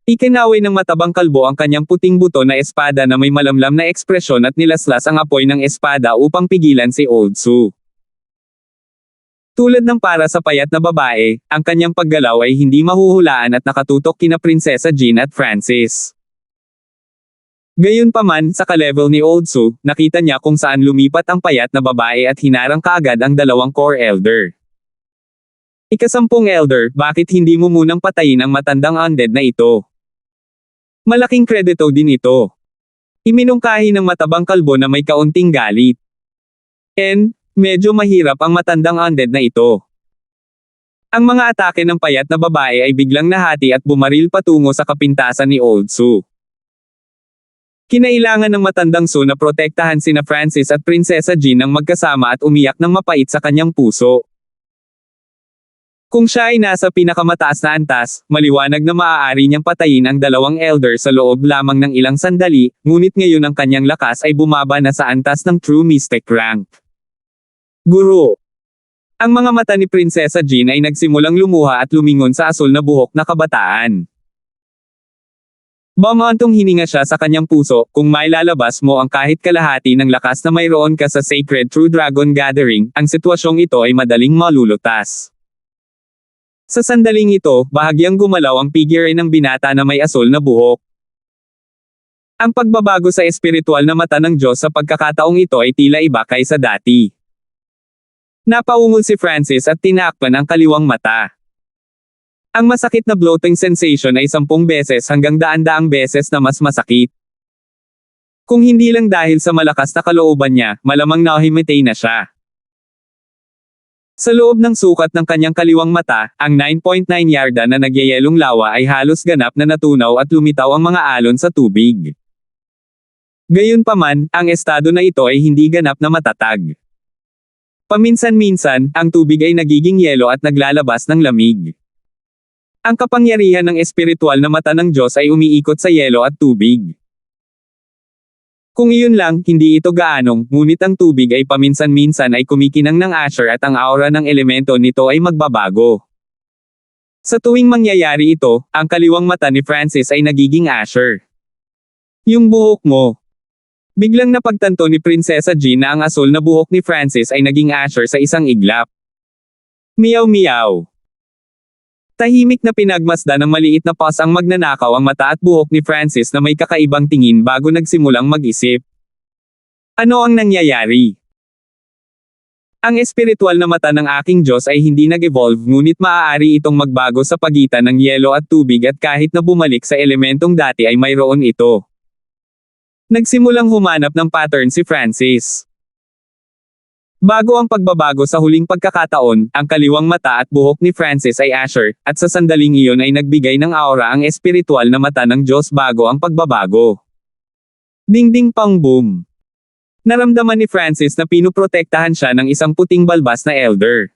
Ikinaway ng matabang kalbo ang kanyang puting buto na espada na may malamlam na ekspresyon at nilaslas ang apoy ng espada upang pigilan si Old Su. Tulad ng para sa payat na babae, ang kanyang paggalaw ay hindi mahuhulaan at nakatutok kina Prinsesa Jean at Francis. Gayunpaman, sa ka-level ni Old Su, nakita niya kung saan lumipat ang payat na babae at hinarang kaagad ang dalawang core elder. Ika-10 elder, bakit hindi mo munang patayin ang matandang undead na ito? Malaking kredito din ito. Iminungkahi ng matabang kalbo na may kaunting galit. Medyo mahirap ang matandang undead na ito. Ang mga atake ng payat na babae ay biglang nahati at bumaril patungo sa kapintasan ni Old Su. Kinailangan ng matandang Su na protektahan sina Francis at Prinsesa Jean ng magkasama at umiyak ng mapait sa kanyang puso. Kung siya ay nasa pinakamataas na antas, maliwanag na maaari niyang patayin ang dalawang elder sa loob lamang ng ilang sandali, ngunit ngayon ang kanyang lakas ay bumaba na sa antas ng True Mystic rank. Guro. Ang mga mata ni Prinsesa Jean ay nagsimulang lumuha at lumingon sa asul na buhok na kabataan. Bumantong hininga siya sa kanyang puso, kung mailalabas mo ang kahit kalahati ng lakas na mayroon ka sa Sacred True Dragon Gathering, ang sitwasyong ito ay madaling malulutas. Sa sandaling ito, bahagyang gumalaw ang figure ng binata na may asul na buhok. Ang pagbabago sa espiritual na mata ng Diyos sa pagkakataong ito ay tila iba kaysa dati. Napaungol si Francis at tinakpan ang kaliwang mata. Ang masakit na bloating sensation ay 10 beses hanggang 100 beses na mas masakit. Kung hindi lang dahil sa malakas na kalooban niya, malamang nahimatay na siya. Sa loob ng sukat ng kanyang kaliwang mata, ang 9.9 yarda na nagyayelong lawa ay halos ganap na natunaw at lumitaw ang mga alon sa tubig. Gayunpaman, ang estado na ito ay hindi ganap na matatag. Paminsan-minsan, ang tubig ay nagiging yelo at naglalabas ng lamig. Ang kapangyarihan ng espiritual na mata ng Diyos ay umiikot sa yelo at tubig. Kung iyon lang, hindi ito gaanong, ngunit ang tubig ay paminsan-minsan ay kumikinang ng asher at ang aura ng elemento nito ay magbabago. Sa tuwing mangyayari ito, ang kaliwang mata ni Francis ay nagiging asher. Yung buhok mo. Biglang napagtanto ni Prinsesa Jean na ang asul na buhok ni Francis ay naging asher sa isang iglap. Miyaw-miyaw. Tahimik na pinagmasdan ng maliit na paws ang magnanakaw ang mata at buhok ni Francis na may kakaibang tingin bago nagsimulang mag-isip. Ano ang nangyayari? Ang espiritual na mata ng aking Diyos ay hindi nag-evolve ngunit maaari itong magbago sa pagitan ng yelo at tubig at kahit na bumalik sa elementong dati ay mayroon ito. Nagsimulang humanap ng pattern si Francis. Bago ang pagbabago sa huling pagkakataon, ang kaliwang mata at buhok ni Francis ay asher, at sa sandaling iyon ay nagbigay ng aura ang espiritual na mata ng Diyos bago ang pagbabago. Ding-ding pang boom. Naramdaman ni Francis na pinuprotektahan siya ng isang puting balbas na elder.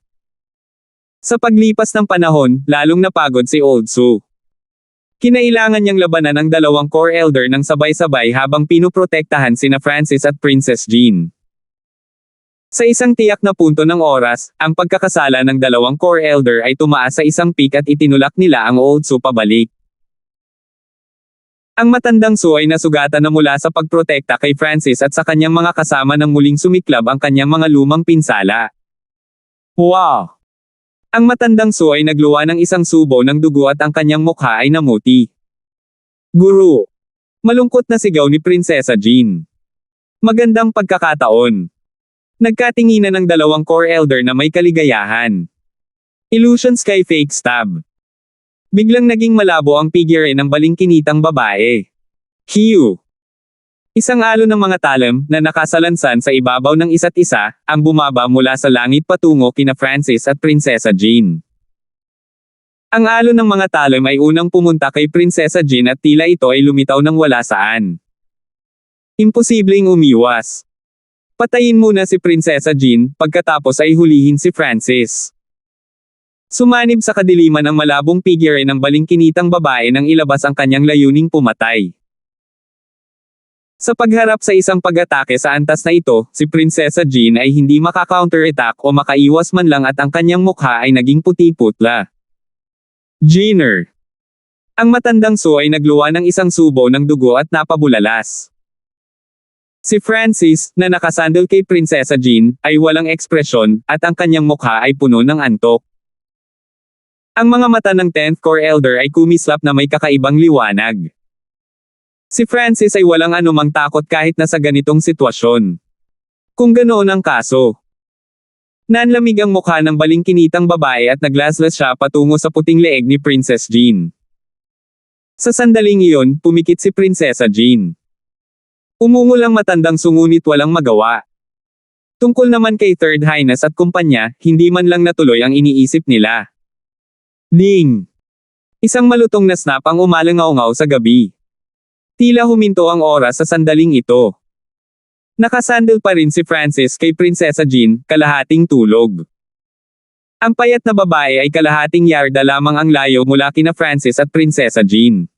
Sa paglipas ng panahon, lalong napagod si Old Su. Kinailangan niyang labanan ang dalawang core elder ng sabay-sabay habang pinuprotektahan sina Francis at Princess Jean. Sa isang tiyak na punto ng oras, ang pagkakasala ng dalawang core elder ay tumaas sa isang peak at itinulak nila ang Old Su pabalik. Ang matandang Su ay nasugatan na mula sa pagprotekta kay Francis at sa kanyang mga kasama nang muling sumiklab ang kanyang mga lumang pinsala. Wow! Ang matandang Su ay nagluwa ng isang subo ng dugo at ang kanyang mukha ay namuti. Guru! Malungkot na sigaw ni Prinsesa Jean. Magandang pagkakataon. Nagkatinginan ng dalawang core elder na may kaligayahan. Illusion Sky Fake Stab. Biglang naging malabo ang figure ng balingkinitang babae. Hiu! Isang alon ng mga talam na nakasalansan sa ibabaw ng isa't isa, ang bumaba mula sa langit patungo kina Francis at Prinsesa Jean. Ang alon ng mga talem ay unang pumunta kay Prinsesa Jean at tila ito ay lumitaw ng wala saan. Imposibleng umiwas. Patayin muna si Prinsesa Jean, pagkatapos ay hulihin si Francis. Sumanib sa kadiliman ng malabong figure ng balingkinitang babae nang ilabas ang kanyang layuning pumatay. Sa pagharap sa isang pag-atake sa antas na ito, si Prinsesa Jean ay hindi maka-counterattack o makaiwas man lang at ang kanyang mukha ay naging puti-putla. Jenner. Ang matandang Su ay nagluwa ng isang subo ng dugo at napabulalas. Si Francis, na nakasandal kay Prinsesa Jean, ay walang ekspresyon, at ang kanyang mukha ay puno ng antok. Ang mga mata ng 10th Corps Elder ay kumislap na may kakaibang liwanag. Si Francis ay walang anumang takot kahit na sa ganitong sitwasyon. Kung ganoon ang kaso. Nanlamig ang mukha ng balingkinitang babae at naglaslas siya patungo sa puting leeg ni Princess Jean. Sa sandaling iyon, pumikit si Prinsesa Jean. Umungol ang matandang sungunit walang magawa. Tungkol naman kay Third Highness at kumpanya, hindi man lang natuloy ang iniisip nila. Ding! Isang malutong na snap ang umalangaw-ngaw sa gabi. Tila huminto ang oras sa sandaling ito. Nakasandal pa rin si Francis kay Prinsesa Jean, kalahating tulog. Ang payat na babae ay kalahating yarda lamang ang layo mula kina Francis at Prinsesa Jean.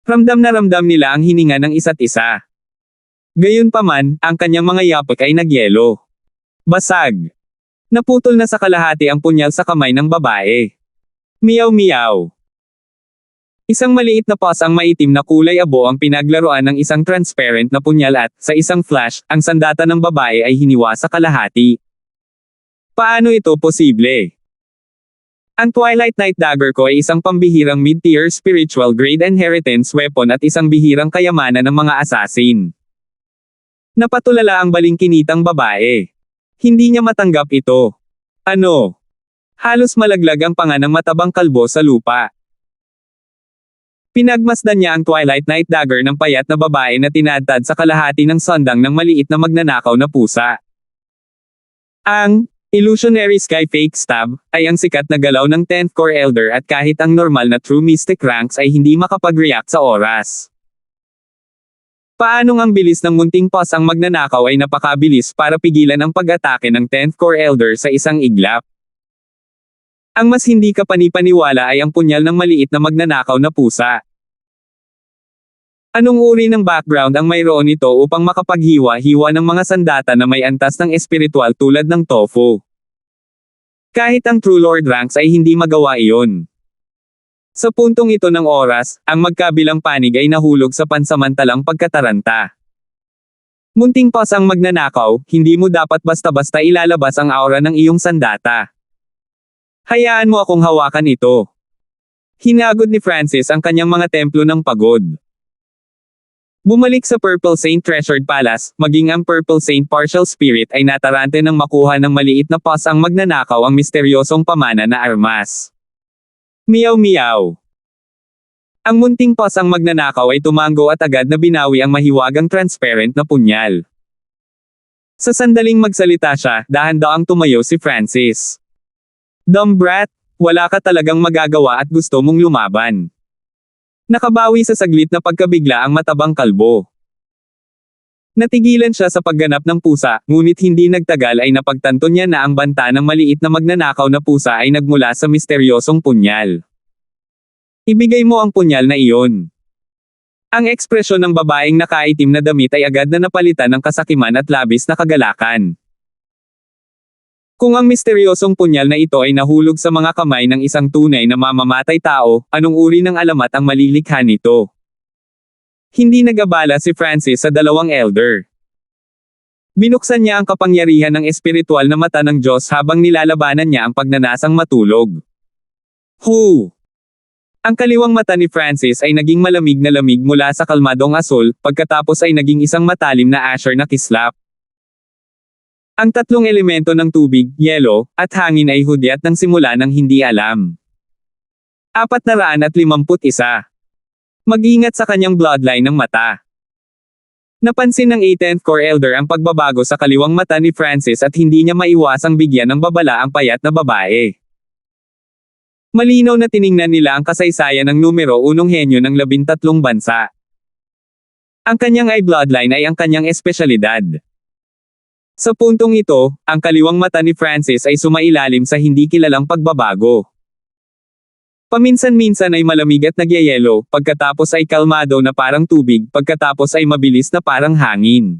Ramdam na ramdam nila ang hininga ng isa't isa. Gayunpaman, ang kanyang mga yapak ay nagyelo. Basag. Naputol na sa kalahati ang punyal sa kamay ng babae. Miyaw-miyaw. Isang maliit na paws ang maitim na kulay abo ang pinaglaruan ng isang transparent na punyal at, sa isang flash, ang sandata ng babae ay hiniwa sa kalahati. Paano ito posible? Ang Twilight Night Dagger ko ay isang pambihirang mid-tier spiritual grade inheritance weapon at isang bihirang kayamanan ng mga assassin. Napatulala ang balingkinitang babae. Hindi niya matanggap ito. Ano? Halos malaglag ang panga ng matabang kalbo sa lupa. Pinagmasdan niya ang Twilight Night Dagger ng payat na babae na tinadtad sa kalahati ng sandang ng maliit na magnanakaw na pusa. Ang Illusionary Sky Fake Stab ay ang sikat na galaw ng 10th Corps Elder at kahit ang normal na True Mystic ranks ay hindi makapag-react sa oras. Paanong ang bilis ng munting paws ang magnanakaw ay napakabilis para pigilan ang pag-atake ng 10th Corps Elder sa isang iglap. Ang mas hindi kapanipaniwala ay ang punyal ng maliit na magnanakaw na pusa. Anong uri ng background ang mayroon nito upang makapaghiwa-hiwa ng mga sandata na may antas ng espiritual tulad ng tofu? Kahit ang True Lord ranks ay hindi magawa iyon. Sa puntong ito ng oras, ang magkabilang panig ay nahulog sa pansamantalang pagkataranta. Munting paws ang magnanakaw, hindi mo dapat basta-basta ilalabas ang aura ng iyong sandata. Hayaan mo akong hawakan ito. Hinagod ni Francis ang kanyang mga templo ng pagod. Bumalik sa Purple Saint Treasured Palace, maging ang Purple Saint Partial Spirit ay natarante ng makuha ng maliit na paws ang magnanakaw ang misteryosong pamana na armas. Miyaw-miyaw. Ang munting paws ang magnanakaw ay tumango at agad na binawi ang mahiwagang transparent na punyal. Sa sandaling magsalita siya, dahan-daang tumayo si Francis. Dumb brat, wala ka talagang magagawa at gusto mong lumaban. Nakabawi sa saglit na pagkabigla ang matabang kalbo. Natigilan siya sa pagganap ng pusa, ngunit hindi nagtagal ay napagtanto niya na ang banta ng maliit na magnanakaw na pusa ay nagmula sa misteryosong punyal. Ibigay mo ang punyal na iyon. Ang ekspresyon ng babaeng nakaitim na damit ay agad na napalitan ng kasakiman at labis na kagalakan. Kung ang misteryosong punyal na ito ay nahulog sa mga kamay ng isang tunay na mamamatay tao, anong uri ng alamat ang malilikha nito? Hindi nagabala si Francis sa dalawang elder. Binuksan niya ang kapangyarihan ng espiritual na mata ng Diyos habang nilalabanan niya ang pagnanasang matulog. Hu! Ang kaliwang mata ni Francis ay naging malamig na lamig mula sa kalmadong asul, pagkatapos ay naging isang matalim na asher na kislap. Ang tatlong elemento ng tubig, yelo, at hangin ay hudyat ng simula ng hindi alam. 451. Mag-ingat sa kanyang bloodline ng mata. Napansin ng 18th Corps Elder ang pagbabago sa kaliwang mata ni Francis at hindi niya maiwasang bigyan ng babala ang payat na babae. Malinaw na tiningnan nila ang kasaysayan ng numero 1 henyo ng 13 bansa. Ang kanyang ay bloodline ay ang kanyang espesyalidad. Sa puntong ito, ang kaliwang mata ni Francis ay sumailalim sa hindi kilalang pagbabago. Paminsan-minsan ay malamig at nagyayelo, pagkatapos ay kalmado na parang tubig, pagkatapos ay mabilis na parang hangin.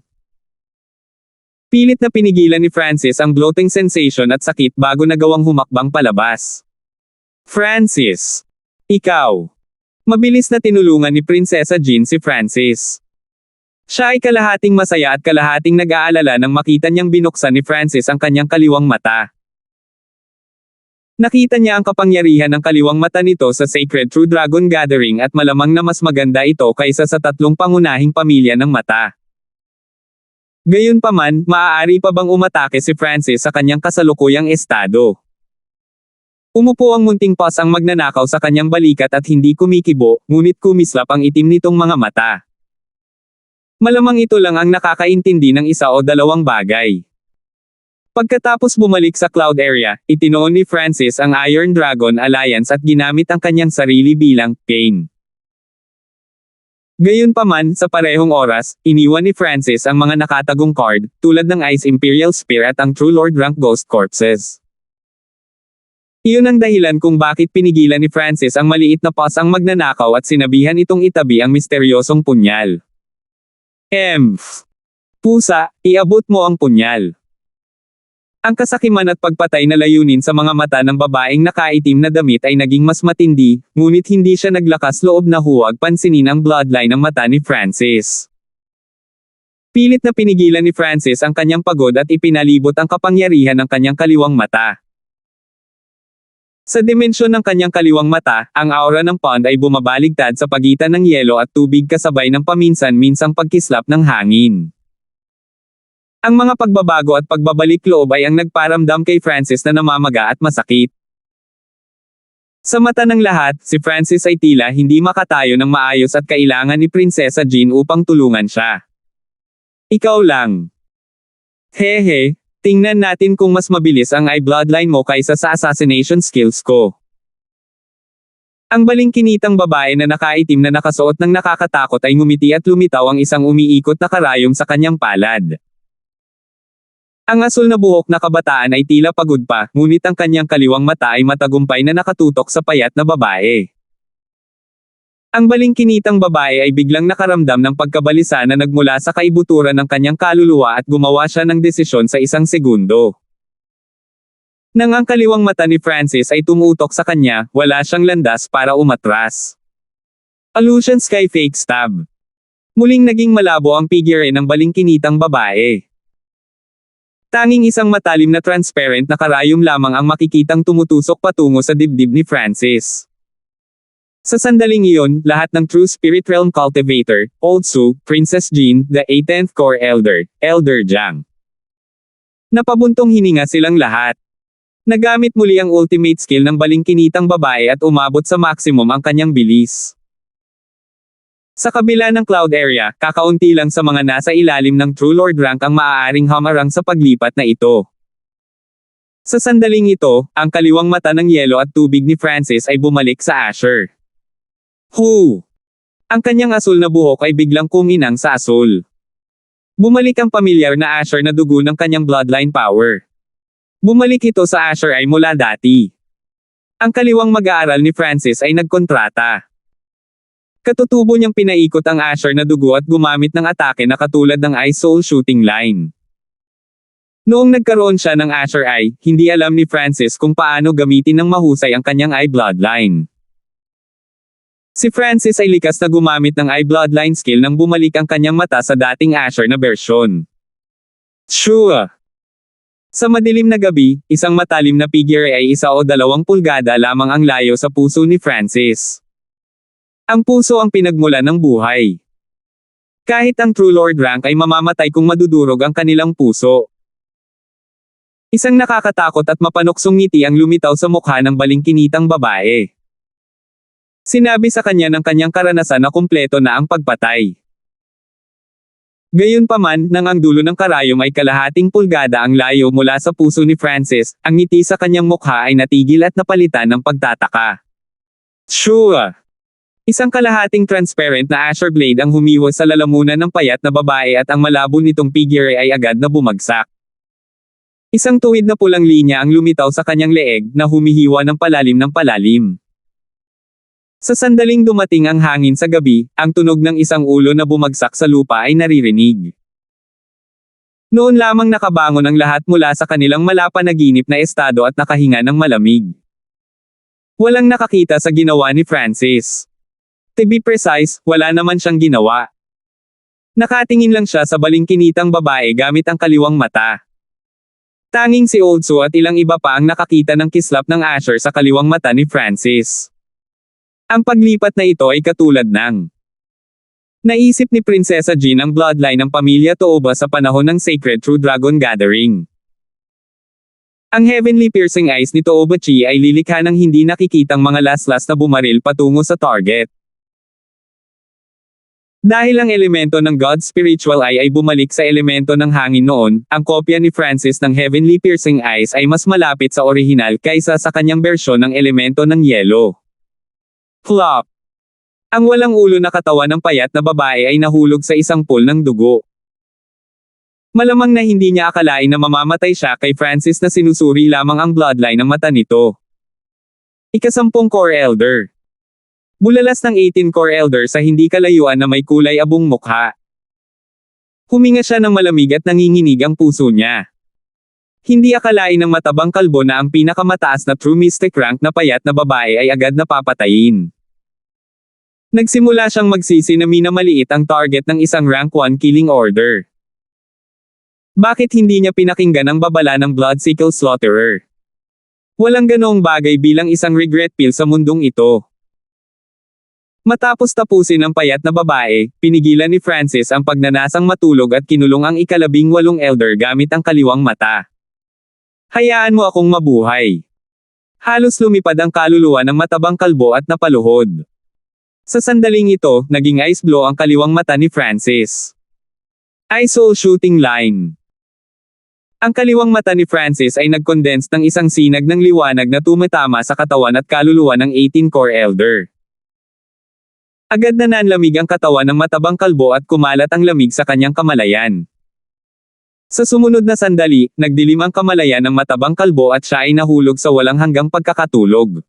Pilit na pinigilan ni Francis ang bloating sensation at sakit bago nagawang humakbang palabas. Francis. Ikaw. Mabilis na tinulungan ni Prinsesa Jean si Francis. Siya ay kalahating masaya at kalahating nag-aalala nang makita niyang binuksan ni Francis ang kanyang kaliwang mata. Nakita niya ang kapangyarihan ng kaliwang mata nito sa Sacred True Dragon Gathering at malamang na mas maganda ito kaysa sa 3 pangunahing pamilya ng mata. Gayunpaman, maaari pa bang umatake si Francis sa kanyang kasalukuyang estado? Umupo ang munting pus ang magnanakaw sa kanyang balikat at hindi kumikibo, ngunit kumislap ang itim nitong mga mata. Malamang ito lang ang nakakaintindi ng isa o dalawang bagay. Pagkatapos bumalik sa cloud area, itinoon ni Francis ang Iron Dragon Alliance at ginamit ang kanyang sarili bilang Pain. Gayunpaman, sa parehong oras, iniwan ni Francis ang mga nakatagong card, tulad ng Ice Imperial Spear at ang True Lord Rank Ghost Corpses. Iyon ang dahilan kung bakit pinigilan ni Francis ang maliit na pus ang magnanakaw at sinabihan itong itabi ang misteryosong punyal. Pusa, iabot mo ang punyal. Ang kasakiman at pagpatay na layunin sa mga mata ng babaeng nakaitim na damit ay naging mas matindi, ngunit hindi siya naglakas loob na huwag pansinin ang bloodline ng mata ni Francis. Pilit na pinigilan ni Francis ang kanyang pagod at ipinalibot ang kapangyarihan ng kanyang kaliwang mata. Sa dimensyon ng kanyang kaliwang mata, ang aura ng pond ay bumabaligtad sa pagitan ng yelo at tubig kasabay ng paminsan-minsang pagkislap ng hangin. Ang mga pagbabago at pagbabalik loob ay ang nagparamdam kay Francis na namamaga at masakit. Sa mata ng lahat, si Francis ay tila hindi makatayo ng maayos at kailangan ni Prinsesa Jean upang tulungan siya. Ikaw lang. Hehe. Tingnan natin kung mas mabilis ang bloodline mo kaysa sa assassination skills ko. Ang balingkinitang babae na nakaitim na nakasuot ng nakakatakot ay ngumiti at lumitaw ang isang umiikot na karayom sa kanyang palad. Ang asul na buhok na kabataan ay tila pagod pa, ngunit ang kanyang kaliwang mata ay matagumpay na nakatutok sa payat na babae. Ang balingkinitang babae ay biglang nakaramdam ng pagkabalisa na nagmula sa kaibuturan ng kanyang kaluluwa at gumawa siya ng desisyon sa 1 segundo. Nang ang kaliwang mata ni Francis ay tumutok sa kanya, wala siyang landas para umatras. Illusion Sky Fake Stab. Muling naging malabo ang figure ng balingkinitang babae. Tanging isang matalim na transparent na karayom lamang ang makikitang tumutusok patungo sa dibdib ni Francis. Sa sandaling iyon, lahat ng True Spirit Realm Cultivator, Old Su, Princess Jean, the 18th Core Elder, Elder Jiang. Napabuntong hininga silang lahat. Nagamit muli ang ultimate skill ng balingkinitang babae at umabot sa maximum ang kanyang bilis. Sa kabila ng cloud area, kakaunti lang sa mga nasa ilalim ng True Lord rank ang maaaring hamarang sa paglipat na ito. Sa sandaling ito, ang kaliwang mata ng yelo at tubig ni Francis ay bumalik sa Asher. Ang kanyang asul na buhok ay biglang kuminang sa asul. Bumalik ang pamilyar na Asher na dugo ng kanyang bloodline power. Bumalik ito sa Asher ay mula dati. Ang kaliwang mag-aaral ni Francis ay nagkontrata. Katutubo niyang pinaikot ang Asher na dugo at gumamit ng atake na katulad ng Ice Soul Shooting Line. Noong nagkaroon siya ng Asher Eye, hindi alam ni Francis kung paano gamitin ng mahusay ang kanyang eye bloodline. Si Francis ay likas na gumamit ng eye bloodline skill nang bumalik ang kanyang mata sa dating Asher na bersyon. Shua! Sa madilim na gabi, isang matalim na figure ay 1 o 2 pulgada lamang ang layo sa puso ni Francis. Ang puso ang pinagmulan ng buhay. Kahit ang True Lord rank ay mamamatay kung madudurog ang kanilang puso. Isang nakakatakot at mapanuksong ngiti ang lumitaw sa mukha ng balingkinitang babae. Sinabi sa kanya ng kanyang karanasan na kumpleto na ang pagpatay. Gayunpaman, nang ang dulo ng karayom ay kalahating pulgada ang layo mula sa puso ni Francis, ang ngiti sa kanyang mukha ay natigil at napalitan ng pagtataka. Sure! Isang kalahating transparent na Azure blade ang humiwas sa lalamunan ng payat na babae at ang malabo nitong figure ay agad na bumagsak. Isang tuwid na pulang linya ang lumitaw sa kanyang leeg na humihiwa ng palalim. Sa sandaling dumating ang hangin sa gabi, ang tunog ng isang ulo na bumagsak sa lupa ay naririnig. Noon lamang nakabangon ang lahat mula sa kanilang malapanaginip na estado at nakahinga ng malamig. Walang nakakita sa ginawa ni Francis. To be precise, wala naman siyang ginawa. Nakatingin lang siya sa balingkinitang babae gamit ang kaliwang mata. Tanging si Oldso at ilang iba pa ang nakakita ng kislap ng Azure sa kaliwang mata ni Francis. Ang paglipat na ito ay katulad ng naisip ni Prinsesa Jean ang bloodline ng pamilya Tooba sa panahon ng Sacred True Dragon Gathering. Ang heavenly piercing eyes ni Toobachi ay lilikha ng hindi nakikitang mga laslas na bumaril patungo sa target. Dahil ang elemento ng God's spiritual eye ay bumalik sa elemento ng hangin noon, ang kopya ni Francis ng heavenly piercing eyes ay mas malapit sa orihinal kaysa sa kanyang bersyon ng elemento ng yelo. Flop! Ang walang ulo na katawan ng payat na babae ay nahulog sa isang pool ng dugo. Malamang na hindi niya akalain na mamamatay siya kay Francis na sinusuri lamang ang bloodline ng mata nito. ika-10 Core Elder. Bulalas ng 18 Core Elder sa hindi kalayuan na may kulay abong mukha. Huminga siya ng malamig at nanginginig ang puso niya. Hindi akalain ng matabang kalbo na ang pinakamataas na true mystic rank na payat na babae ay agad na papatayin. Nagsimula siyang magsisi na minamaliit ang target ng isang rank 1 killing order. Bakit hindi niya pinakinggan ang babala ng Bloodsickle Slaughterer? Walang ganoong bagay bilang isang regret pill sa mundong ito. Matapos tapusin ang payat na babae, pinigilan ni Francis ang pagnanasang matulog at kinulong ang ika-18 elder gamit ang kaliwang mata. Hayaan mo akong mabuhay. Halos lumipad ang kaluluwa ng matabang kalbo at napaluhod. Sa sandaling ito, naging ice blow ang kaliwang mata ni Francis. Ice soul shooting line. Ang kaliwang mata ni Francis ay nag-condense ng isang sinag ng liwanag na tumatama sa katawan at kaluluwa ng 18 Core Elder. Agad na nanlamig ang katawan ng matabang kalbo at kumalat ang lamig sa kanyang kamalayan. Sa sumunod na sandali, nagdilim ang kamalayan ng matabang kalbo at siya ay nahulog sa walang hanggang pagkakatulog.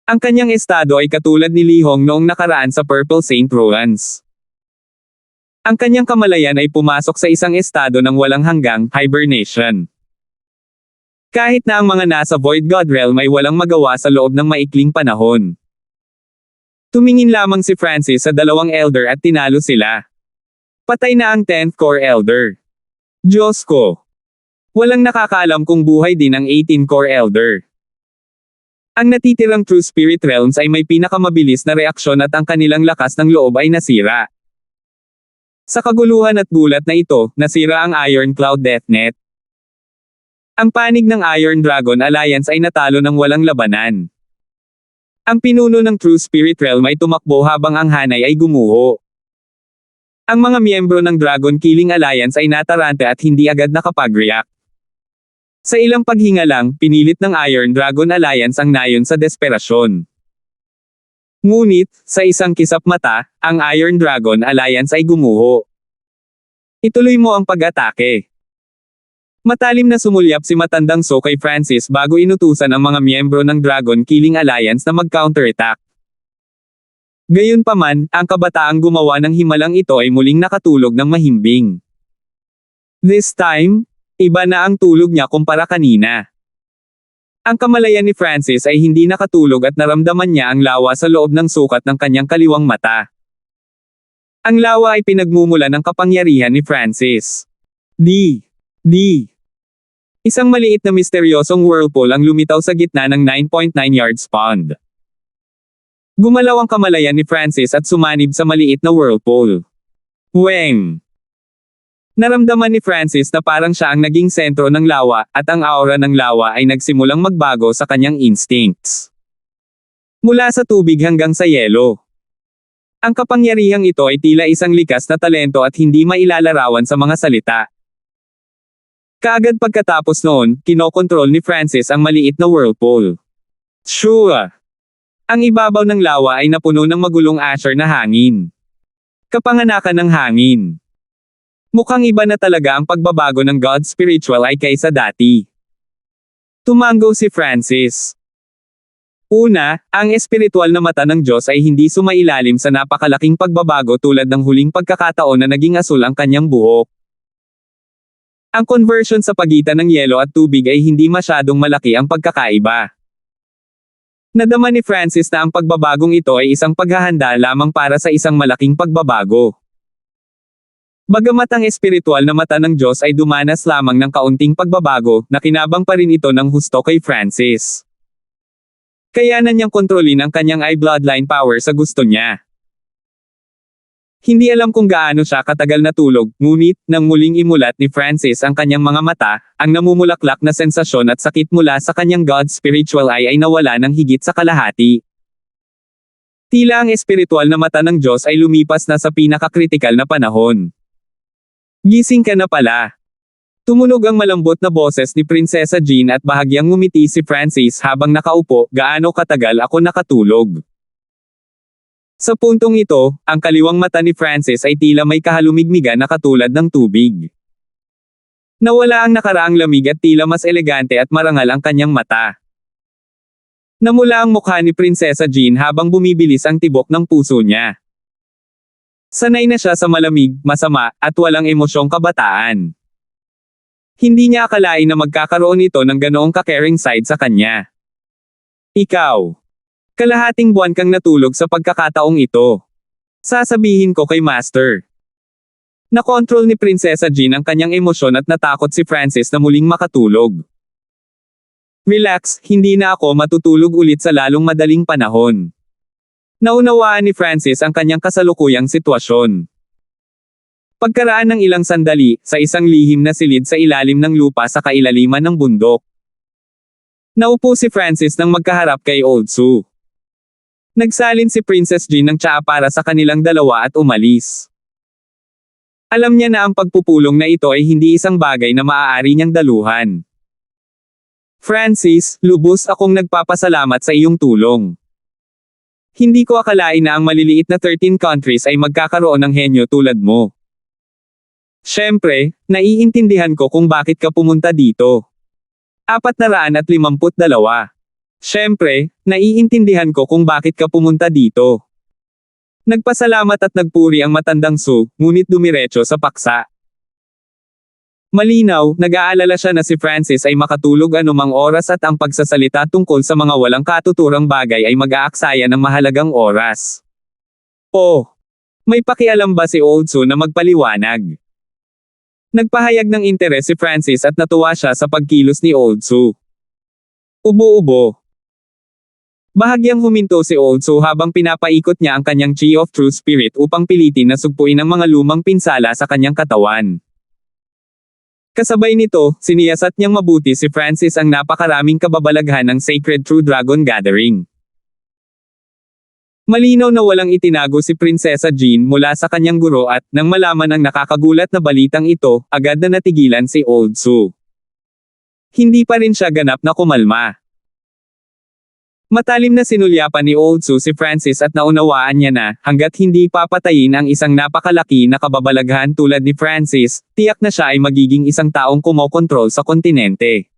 Ang kanyang estado ay katulad ni Li Hong noong nakaraan sa Purple Saint Rolands. Ang kanyang kamalayan ay pumasok sa isang estado ng walang hanggang hibernation. Kahit na ang mga nasa Void God Realm ay walang magawa sa loob ng maikling panahon. Tumingin lamang si Francis sa dalawang elder at tinalo sila. Patay na ang 10th Core Elder. Diyos ko! Walang nakakaalam kung buhay din ang 18 Core Elder. Ang natitirang True Spirit Realms ay may pinakamabilis na reaksyon at ang kanilang lakas ng loob ay nasira. Sa kaguluhan at gulat na ito, nasira ang Iron Cloud Deathnet. Ang panig ng Iron Dragon Alliance ay natalo ng walang labanan. Ang pinuno ng True Spirit Realm ay tumakbo habang ang hanay ay gumuho. Ang mga miyembro ng Dragon Killing Alliance ay natarante at hindi agad nakapag-react. Sa ilang paghinga lang, pinilit ng Iron Dragon Alliance ang nayon sa desperasyon. Ngunit, sa isang kisap mata, ang Iron Dragon Alliance ay gumuho. Ituloy mo ang pag-atake. Matalim na sumulyap si Matandang So kay Francis bago inutusan ang mga miyembro ng Dragon Killing Alliance na mag-counterattack. Gayunpaman, ang kabataang gumawa ng himalang ito ay muling nakatulog ng mahimbing. This time, iba na ang tulog niya kumpara kanina. Ang kamalayan ni Francis ay hindi nakatulog at naramdaman niya ang lawa sa loob ng sukat ng kanyang kaliwang mata. Ang lawa ay pinagmumula ng kapangyarihan ni Francis. Isang maliit na misteryosong whirlpool ang lumitaw sa gitna ng 9.9 yards pond. Gumalaw ang kamalayan ni Francis at sumanib sa maliit na whirlpool. Weng! Naramdaman ni Francis na parang siya ang naging sentro ng lawa, at ang aura ng lawa ay nagsimulang magbago sa kanyang instincts. Mula sa tubig hanggang sa yelo. Ang kapangyarihang ito ay tila isang likas na talento at hindi mailalarawan sa mga salita. Kaagad pagkatapos noon, kinokontrol ni Francis ang maliit na whirlpool. Sure! Ang ibabaw ng lawa ay napuno ng magulong asher na hangin. Kapanganakan ng hangin. Mukhang iba na talaga ang pagbabago ng God spiritual ay kaysa dati. Tumango si Francis. Una, ang espiritual na mata ng Diyos ay hindi sumailalim sa napakalaking pagbabago tulad ng huling pagkakataon na naging asul ang kanyang buhok. Ang conversion sa pagitan ng yelo at tubig ay hindi masyadong malaki ang pagkakaiba. Nadama ni Francis na ang pagbabagong ito ay isang paghahanda lamang para sa isang malaking pagbabago. Bagamat ang espiritual na mata ng Diyos ay dumanas lamang ng kaunting pagbabago, nakinabang pa rin ito ng husto kay Francis. Kayanan niyang kontrolin ang kanyang eye bloodline power sa gusto niya. Hindi alam kung gaano siya katagal natulog, ngunit, nang muling imulat ni Francis ang kanyang mga mata, ang namumulaklak na sensasyon at sakit mula sa kanyang God spiritual eye ay nawala ng higit sa kalahati. Tila ang espiritual na mata ng Diyos ay lumipas na sa pinakakritikal na panahon. Gising ka na pala. Tumunog ang malambot na boses ni Prinsesa Jean at bahagyang ngumiti si Francis habang nakaupo, gaano katagal ako nakatulog. Sa puntong ito, ang kaliwang mata ni Francis ay tila may kahalumigmigan na katulad ng tubig. Nawala ang nakaraang lamig at tila mas elegante at marangal ang kanyang mata. Namula ang mukha ni Prinsesa Jean habang bumibilis ang tibok ng puso niya. Sanay na siya sa malamig, masama, at walang emosyong kabataan. Hindi niya akalain na magkakaroon ito ng ganoong ka-caring side sa kanya. Ikaw. Kalahating buwan kang natulog sa pagkakataong ito. Sasabihin ko kay Master. Nakontrol ni Prinsesa Jean ang kanyang emosyon at natakot si Francis na muling makatulog. Relax, hindi na ako matutulog ulit sa lalong madaling panahon. Naunawaan ni Francis ang kanyang kasalukuyang sitwasyon. Pagkaraan ng ilang sandali, sa isang lihim na silid sa ilalim ng lupa sa kailaliman ng bundok. Naupo si Francis nang magkaharap kay Old Sue. Nagsalin si Princess Jean ng tsaa para sa kanilang dalawa at umalis. Alam niya na ang pagpupulong na ito ay hindi isang bagay na maaari niyang daluhan. Francis, lubos akong nagpapasalamat sa iyong tulong. Hindi ko akalain na ang maliliit na 13 countries ay magkakaroon ng henyo tulad mo. Siyempre, naiintindihan ko kung bakit ka pumunta dito. 452. Siyempre, naiintindihan ko kung bakit ka pumunta dito. Nagpasalamat at nagpuri ang matandang Sue, ngunit dumiretso sa paksa. Malinaw, nag-aalala siya na si Francis ay makatulog anumang oras at ang pagsasalita tungkol sa mga walang katuturang bagay ay mag-aaksaya ng mahalagang oras. Oh! May pakialam ba si Old Sue na magpaliwanag? Nagpahayag ng interes si Francis at natuwa siya sa pagkilos ni Old Sue. Ubo-ubo. Bahagyang huminto si Old Sue habang pinapaikot niya ang kanyang Chi of True Spirit upang pilitin na sugpuin ang mga lumang pinsala sa kanyang katawan. Kasabay nito, siniyasat niyang mabuti si Francis ang napakaraming kababalaghan ng Sacred True Dragon Gathering. Malinaw na walang itinago si Prinsesa Jean mula sa kanyang guro at, nang malaman ang nakakagulat na balitang ito, agad na natigilan si Old Sue. Hindi pa rin siya ganap na kumalma. Matalim na sinulyapan ni Old Sue si Francis at naunawaan niya na, hanggat hindi papatayin ang isang napakalaki na kababalaghan tulad ni Francis, tiyak na siya ay magiging isang taong kumokontrol sa kontinente.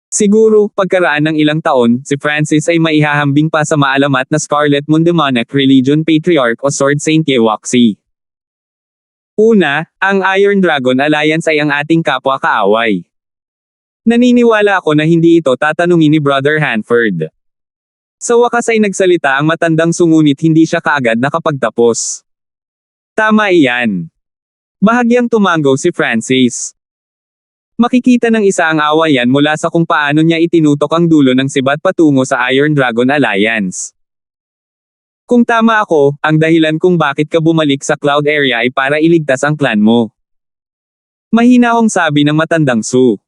Siguro, pagkaraan ng ilang taon, si Francis ay maihahambing pa sa maalamat na Scarlet Moon Demonic Religion Patriarch o Sword Saint Yewaxi. Una, ang Iron Dragon Alliance ay ang ating kapwa-kaaway. Naniniwala ako na hindi ito tatanungin ni Brother Hanford. Sa wakas ay nagsalita ang matandang sungunit hindi siya kaagad nakapagtapos. Tama iyan. Bahagyang tumango si Francis. Makikita ng isa ang awayan mula sa kung paano niya itinutok ang dulo ng sibat patungo sa Iron Dragon Alliance. Kung tama ako, ang dahilan kung bakit ka bumalik sa Cloud Area ay para iligtas ang clan mo. Mahinahong sabi ng matandang Sue.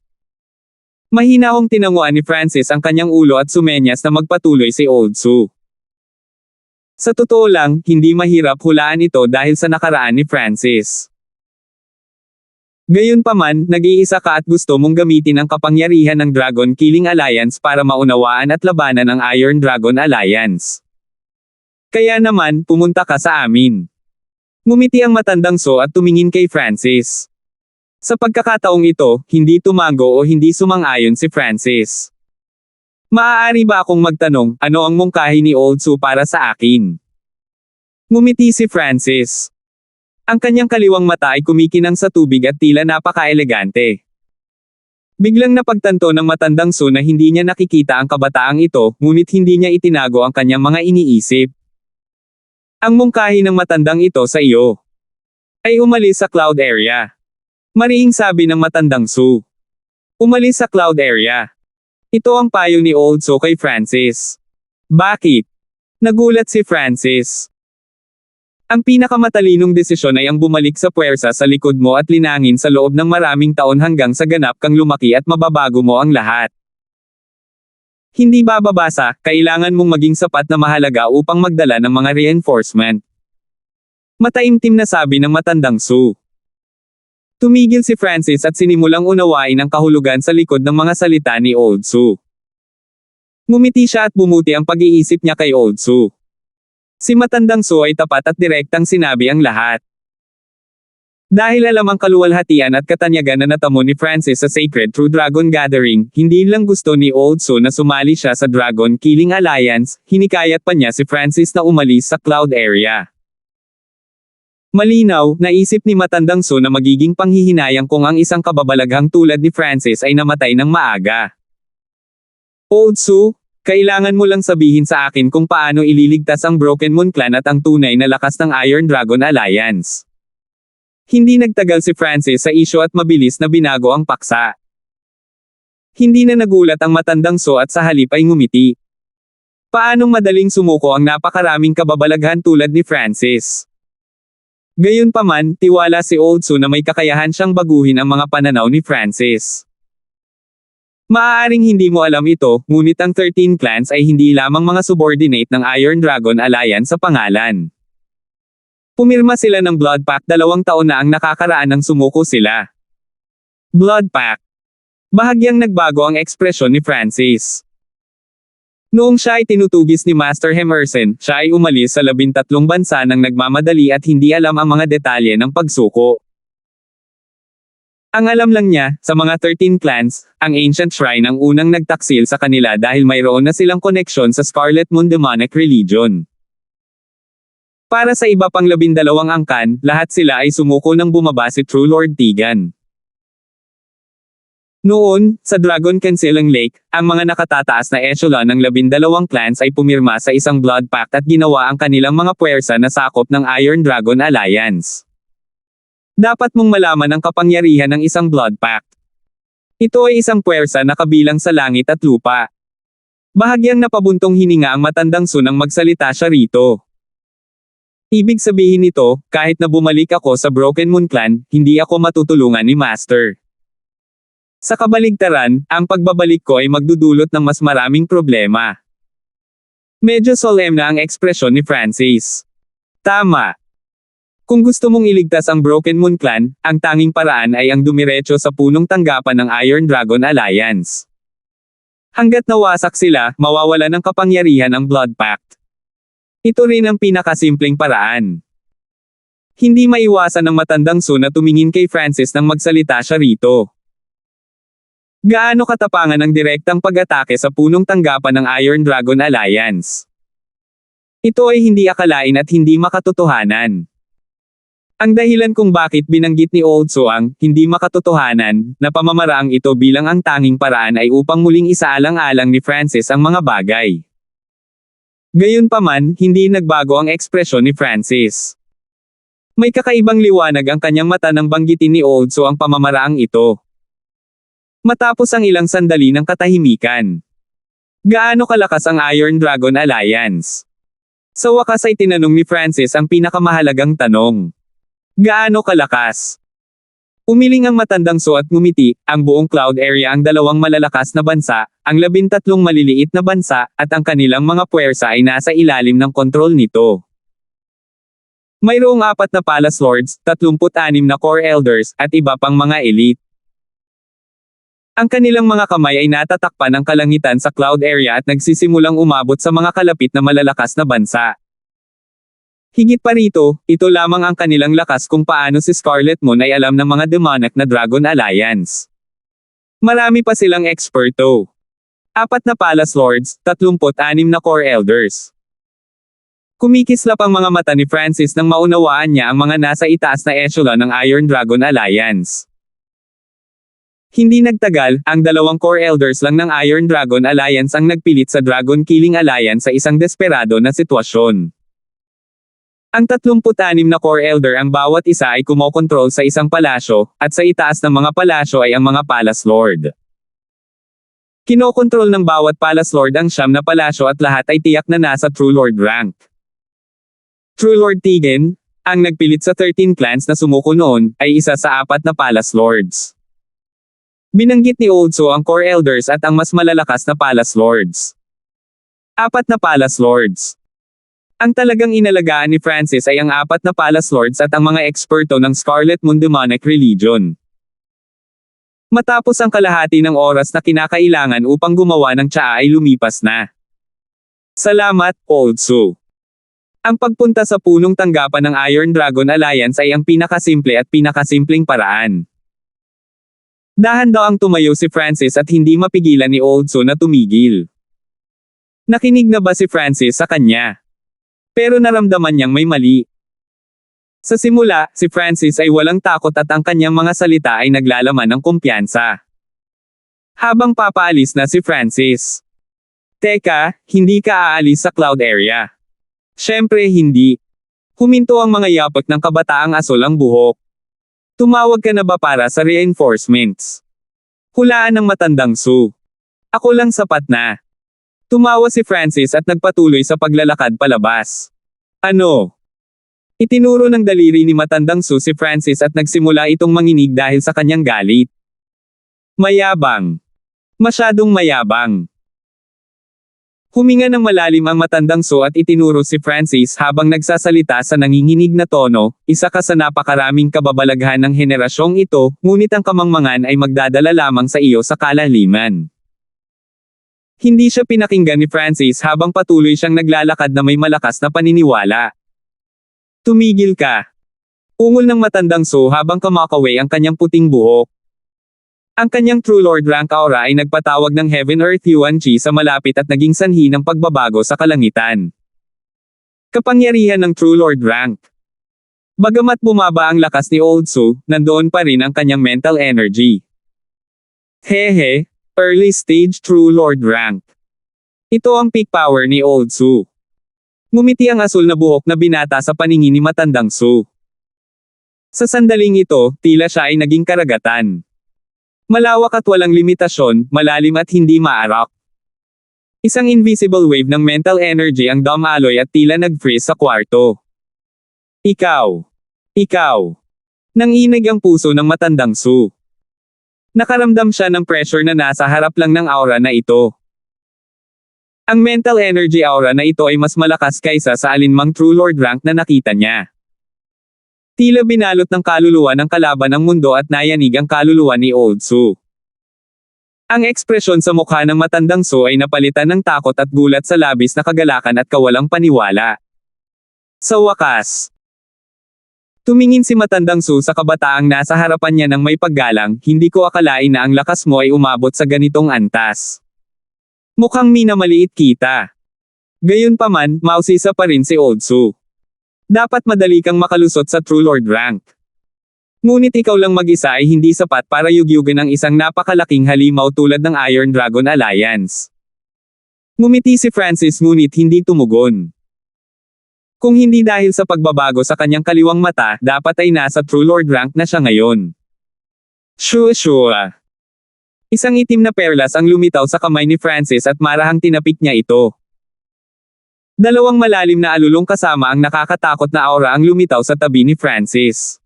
Mahinahong tinanguan ni Francis ang kanyang ulo at sumenyas na magpatuloy si Old Sue. Sa totoo lang, hindi mahirap hulaan ito dahil sa nakaraan ni Francis. Gayunpaman, nag-iisa ka at gusto mong gamitin ang kapangyarihan ng Dragon Killing Alliance para maunawaan at labanan ang Iron Dragon Alliance. Kaya naman, pumunta ka sa amin. Ngumiti ang matandang So at tumingin kay Francis. Sa pagkakataong ito, hindi tumago o hindi sumang-ayon si Francis. Maaari ba akong magtanong, ano ang mungkahi ni Old So para sa akin? Ngumiti si Francis. Ang kanyang kaliwang mata ay kumikinang sa tubig at tila napaka-elegante. Biglang napagtanto ng matandang So na hindi niya nakikita ang kabataang ito, ngunit hindi niya itinago ang kanyang mga iniisip. Ang mungkahi ng matandang ito sa iyo ay umalis sa cloud area. Mariing sabi ng matandang So. Umalis sa cloud area. Ito ang payo ni Old So kay Francis. Bakit? Nagulat si Francis. Ang pinakamatalinong desisyon ay ang bumalik sa puwersa sa likod mo at linangin sa loob ng maraming taon hanggang sa ganap kang lumaki at mababago mo ang lahat. Hindi bababasa, kailangan mong maging sapat na mahalaga upang magdala ng mga reinforcement. Mataimtim na sabi ng matandang So. Tumigil si Francis at sinimulang unawain ang kahulugan sa likod ng mga salita ni Old So. Ngumiti siya at bumuti ang pag-iisip niya kay Old So. Si matandang So ay tapat at direktang sinabi ang lahat. Dahil alam ang kaluwalhatian at katanyagan na natamo ni Francis sa Sacred through Dragon Gathering, hindi lang gusto ni Old So na sumali siya sa Dragon Killing Alliance, hinikayat pa niya si Francis na umalis sa cloud area. Malinaw, naisip ni matandang So na magiging panghihinayang kung ang isang kababalaghang tulad ni Francis ay namatay ng maaga. Old So, kailangan mo lang sabihin sa akin kung paano ililigtas ang Broken Moon Clan at ang tunay na lakas ng Iron Dragon Alliance. Hindi nagtagal si Francis sa isyu at mabilis na binago ang paksa. Hindi na nagulat ang matandang So at sa halip ay ngumiti. Paanong madaling sumuko ang napakaraming kababalaghan tulad ni Francis? Gayunpaman, tiwala si Old So na may kakayahan siyang baguhin ang mga pananaw ni Francis. Maaaring hindi mo alam ito, ngunit ang 13 clans ay hindi lamang mga subordinate ng Iron Dragon Alliance sa pangalan. Pumirma sila ng Blood Pact 2 taon na ang nakakaraan nang sumuko sila. Blood Pact. Bahagyang nagbago ang ekspresyon ni Francis. Noong siya ay tinutugis ni Master Emerson, siya ay umalis sa 13 bansa nang nagmamadali at hindi alam ang mga detalye ng pagsuko. Ang alam lang niya, sa mga 13 clans, ang Ancient Shrine ang unang nagtaksil sa kanila dahil mayroon na silang koneksyon sa Scarlet Moon Demonic Religion. Para sa iba pang 12 angkan, lahat sila ay sumuko nang bumaba si True Lord Tegan. Noon, sa Dragon Canceling Lake, ang mga nakatataas na echelon ng 12 clans ay pumirma sa isang Blood Pact at ginawa ang kanilang mga puwersa na sakop ng Iron Dragon Alliance. Dapat mong malaman ang kapangyarihan ng isang Blood Pact. Ito ay isang puwersa na kabilang sa langit at lupa. Bahagyang napabuntong hininga ang matandang So nang magsalita siya rito. Ibig sabihin nito, kahit na bumalik ako sa Broken Moon Clan, hindi ako matutulungan ni Master. Sa kabaligtaran, ang pagbabalik ko ay magdudulot ng mas maraming problema. Medyo solemn na ang ekspresyon ni Francis. Tama. Kung gusto mong iligtas ang Broken Moon Clan, ang tanging paraan ay ang dumiretso sa punong tanggapan ng Iron Dragon Alliance. Hanggat nawasak sila, mawawala ng kapangyarihan ang Blood Pact. Ito rin ang pinakasimpleng paraan. Hindi maiwasan ng matandang So na tumingin kay Francis nang magsalita siya rito. Gaano katapangan ang direktang pag-atake sa punong tanggapan ng Iron Dragon Alliance? Ito ay hindi akalain at hindi makatotohanan. Ang dahilan kung bakit binanggit ni Old So ang hindi makatotohanan na pamamaraang ito bilang ang tanging paraan ay upang muling isaalang-alang ni Francis ang mga bagay. Gayunpaman, hindi nagbago ang ekspresyon ni Francis. May kakaibang liwanag ang kanyang mata nang banggitin ni Old So ang pamamaraang ito. Matapos ang ilang sandali ng katahimikan. Gaano kalakas ang Iron Dragon Alliance? Sa wakas ay tinanong ni Francis ang pinakamahalagang tanong. Gaano kalakas? Umiling ang matandang Su at ngumiti, ang buong cloud area ang dalawang malalakas na bansa, ang 13 maliliit na bansa, at ang kanilang mga puwersa ay nasa ilalim ng kontrol nito. Mayroong 4 na Palace Lords, 36 na Core Elders, at iba pang mga elite. Ang kanilang mga kamay ay natatakpan ng kalangitan sa cloud area at nagsisimulang umabot sa mga kalapit na malalakas na bansa. Higit pa rito, ito lamang ang kanilang lakas kung paano si Scarlet Moon ay alam ng mga demonic na Dragon Alliance. Marami pa silang eksperto. 4 na Palace Lords, 36 na Core Elders. Kumikislap ang mga mata ni Francis nang maunawaan niya ang mga nasa itaas na echelon ng Iron Dragon Alliance. Hindi nagtagal, ang 2 Core Elders lang ng Iron Dragon Alliance ang nagpilit sa Dragon Killing Alliance sa isang desperado na sitwasyon. Ang 36 na Core Elder ang bawat isa ay kumokontrol sa isang palasyo, at sa itaas ng mga palasyo ay ang mga Palace Lord. Kinokontrol ng bawat Palace Lord ang 9 na palasyo at lahat ay tiyak na nasa True Lord rank. True Lord Tegan, ang nagpilit sa 13 clans na sumuko noon, ay isa sa 4 na Palace Lords. Binanggit ni Old Su ang Core Elders at ang mas malalakas na Palace Lords. 4 na Palace Lords. Ang talagang inalagaan ni Francis ay ang 4 na Palace Lords at ang mga eksperto ng Scarlet Moon Demonic Religion. Matapos ang kalahati ng oras na kinakailangan upang gumawa ng tsaa ay lumipas na. Salamat, Old Su. Ang pagpunta sa punong tanggapan ng Iron Dragon Alliance ay ang pinakasimple at pinakasimpleng paraan. Dahan daw ang tumayo si Francis at hindi mapigilan ni Old Su na tumigil. Nakinig na ba si Francis sa kanya? Pero naramdaman niyang may mali. Sa simula, si Francis ay walang takot at ang kanyang mga salita ay naglalaman ng kumpiyansa. Habang papaalis na si Francis. Teka, hindi ka aalis sa cloud area. Siyempre hindi. Huminto ang mga yapak ng kabataang asul ang buhok. Tumawag ka na ba para sa reinforcements? Hulaan ng matandang Su. Ako lang sapat na. Tumawa si Francis at nagpatuloy sa paglalakad palabas. Ano? Itinuro ng daliri ni matandang Su si Francis at nagsimula itong manginig dahil sa kanyang galit. Mayabang. Masyadong mayabang. Huminga ng malalim ang matandang Su at itinuro si Francis habang nagsasalita sa nanginginig na tono, isa ka sa napakaraming kababalaghan ng henerasyong ito, ngunit ang kamangmangan ay magdadala lamang sa iyo sa kalaliman. Hindi siya pinakinggan ni Francis habang patuloy siyang naglalakad na may malakas na paniniwala. Tumigil ka. Ungol ng matandang Su habang kumakaway ang kanyang puting buhok. Ang kanyang True Lord rank aura ay nagpatawag ng Heaven Earth Yuan Chi sa malapit at naging sanhi ng pagbabago sa kalangitan. Kapangyarihan ng True Lord rank. Bagamat bumaba ang lakas ni Old Su, nandoon pa rin ang kanyang mental energy. Hehe. Early stage True Lord rank. Ito ang peak power ni Old Su. Ngumiti ang asul na buhok na binata sa paningin ni matandang Su. Sa sandaling ito, tila siya ay naging karagatan. Malawak at walang limitasyon, malalim at hindi maarak. Isang invisible wave ng mental energy ang dumaloy at tila nag-freeze sa kwarto. Ikaw. Ikaw. Nanginig ang puso ng matandang Su. Nakaramdam siya ng pressure na nasa harap lang ng aura na ito. Ang mental energy aura na ito ay mas malakas kaysa sa alinmang True Lord rank na nakita niya. Tila binalot ng kaluluwa ng kalaban ang mundo at nayanig ang kaluluwa ni Old Su. Ang ekspresyon sa mukha ng matandang Su ay napalitan ng takot at gulat sa labis na kagalakan at kawalang paniwala. Sa wakas, tumingin si matandang Su sa kabataang nasa harapan niya ng may paggalang, hindi ko akalain na ang lakas mo ay umabot sa ganitong antas. Mukhang minamaliit kita. Gayunpaman, mausisa pa rin si Old Su. Dapat madali kang makalusot sa True Lord rank. Ngunit ikaw lang mag-isa ay hindi sapat para yugyugan ang isang napakalaking halimaw tulad ng Iron Dragon Alliance. Ngumiti si Francis ngunit hindi tumugon. Kung hindi dahil sa pagbabago sa kanyang kaliwang mata, dapat ay nasa True Lord rank na siya ngayon. Shua. Isang itim na perlas ang lumitaw sa kamay ni Francis at marahang tinapik niya ito. Dalawang malalim na alulong kasama ang nakakatakot na aura ang lumitaw sa tabi ni Francis.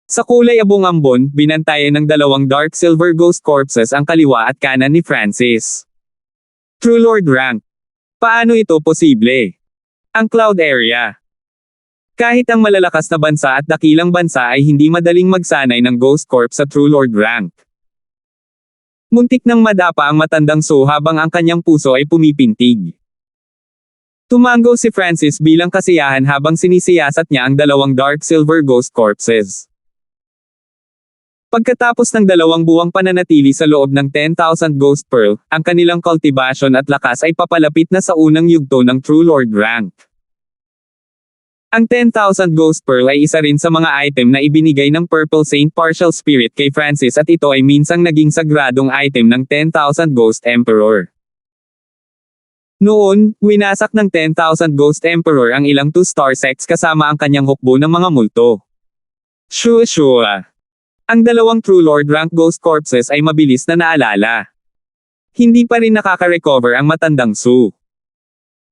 Sa kulay abong-ambon, binantayan ng dalawang dark silver ghost corpses ang kaliwa at kanan ni Francis. True Lord rank. Paano ito posible? Ang cloud area. Kahit ang malalakas na bansa at dakilang bansa ay hindi madaling magsanay ng ghost corp sa True Lord rank. Muntik nang madapa ang matandang Su habang ang kanyang puso ay pumipintig. Tumango si Francis bilang kasiyahan habang sinisiyasat niya ang dalawang dark silver ghost corpses. Pagkatapos ng 2 buwang pananatili sa loob ng 10,000 Ghost Pearl, ang kanilang cultivation at lakas ay papalapit na sa unang yugto ng True Lord rank. Ang 10,000 Ghost Pearl ay isa rin sa mga item na ibinigay ng Purple Saint Partial Spirit kay Francis at ito ay minsang naging sagradong item ng 10,000 Ghost Emperor. Noon, winasak ng 10,000 Ghost Emperor ang ilang 2-star sects kasama ang kanyang hukbo ng mga multo. Shua. Ang dalawang True Lord rank Ghost Corpses ay mabilis na naalala. Hindi pa rin nakaka-recover ang matandang Su.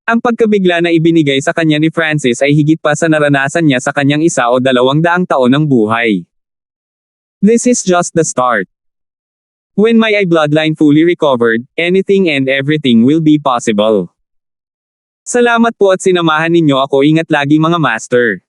Ang pagkabigla na ibinigay sa kanya ni Francis ay higit pa sa naranasan niya sa kanyang 1 o 200 taon ng buhay. This is just the start. When my bloodline fully recovered, anything and everything will be possible. Salamat po at sinamahan ninyo ako. Ingat lagi mga master.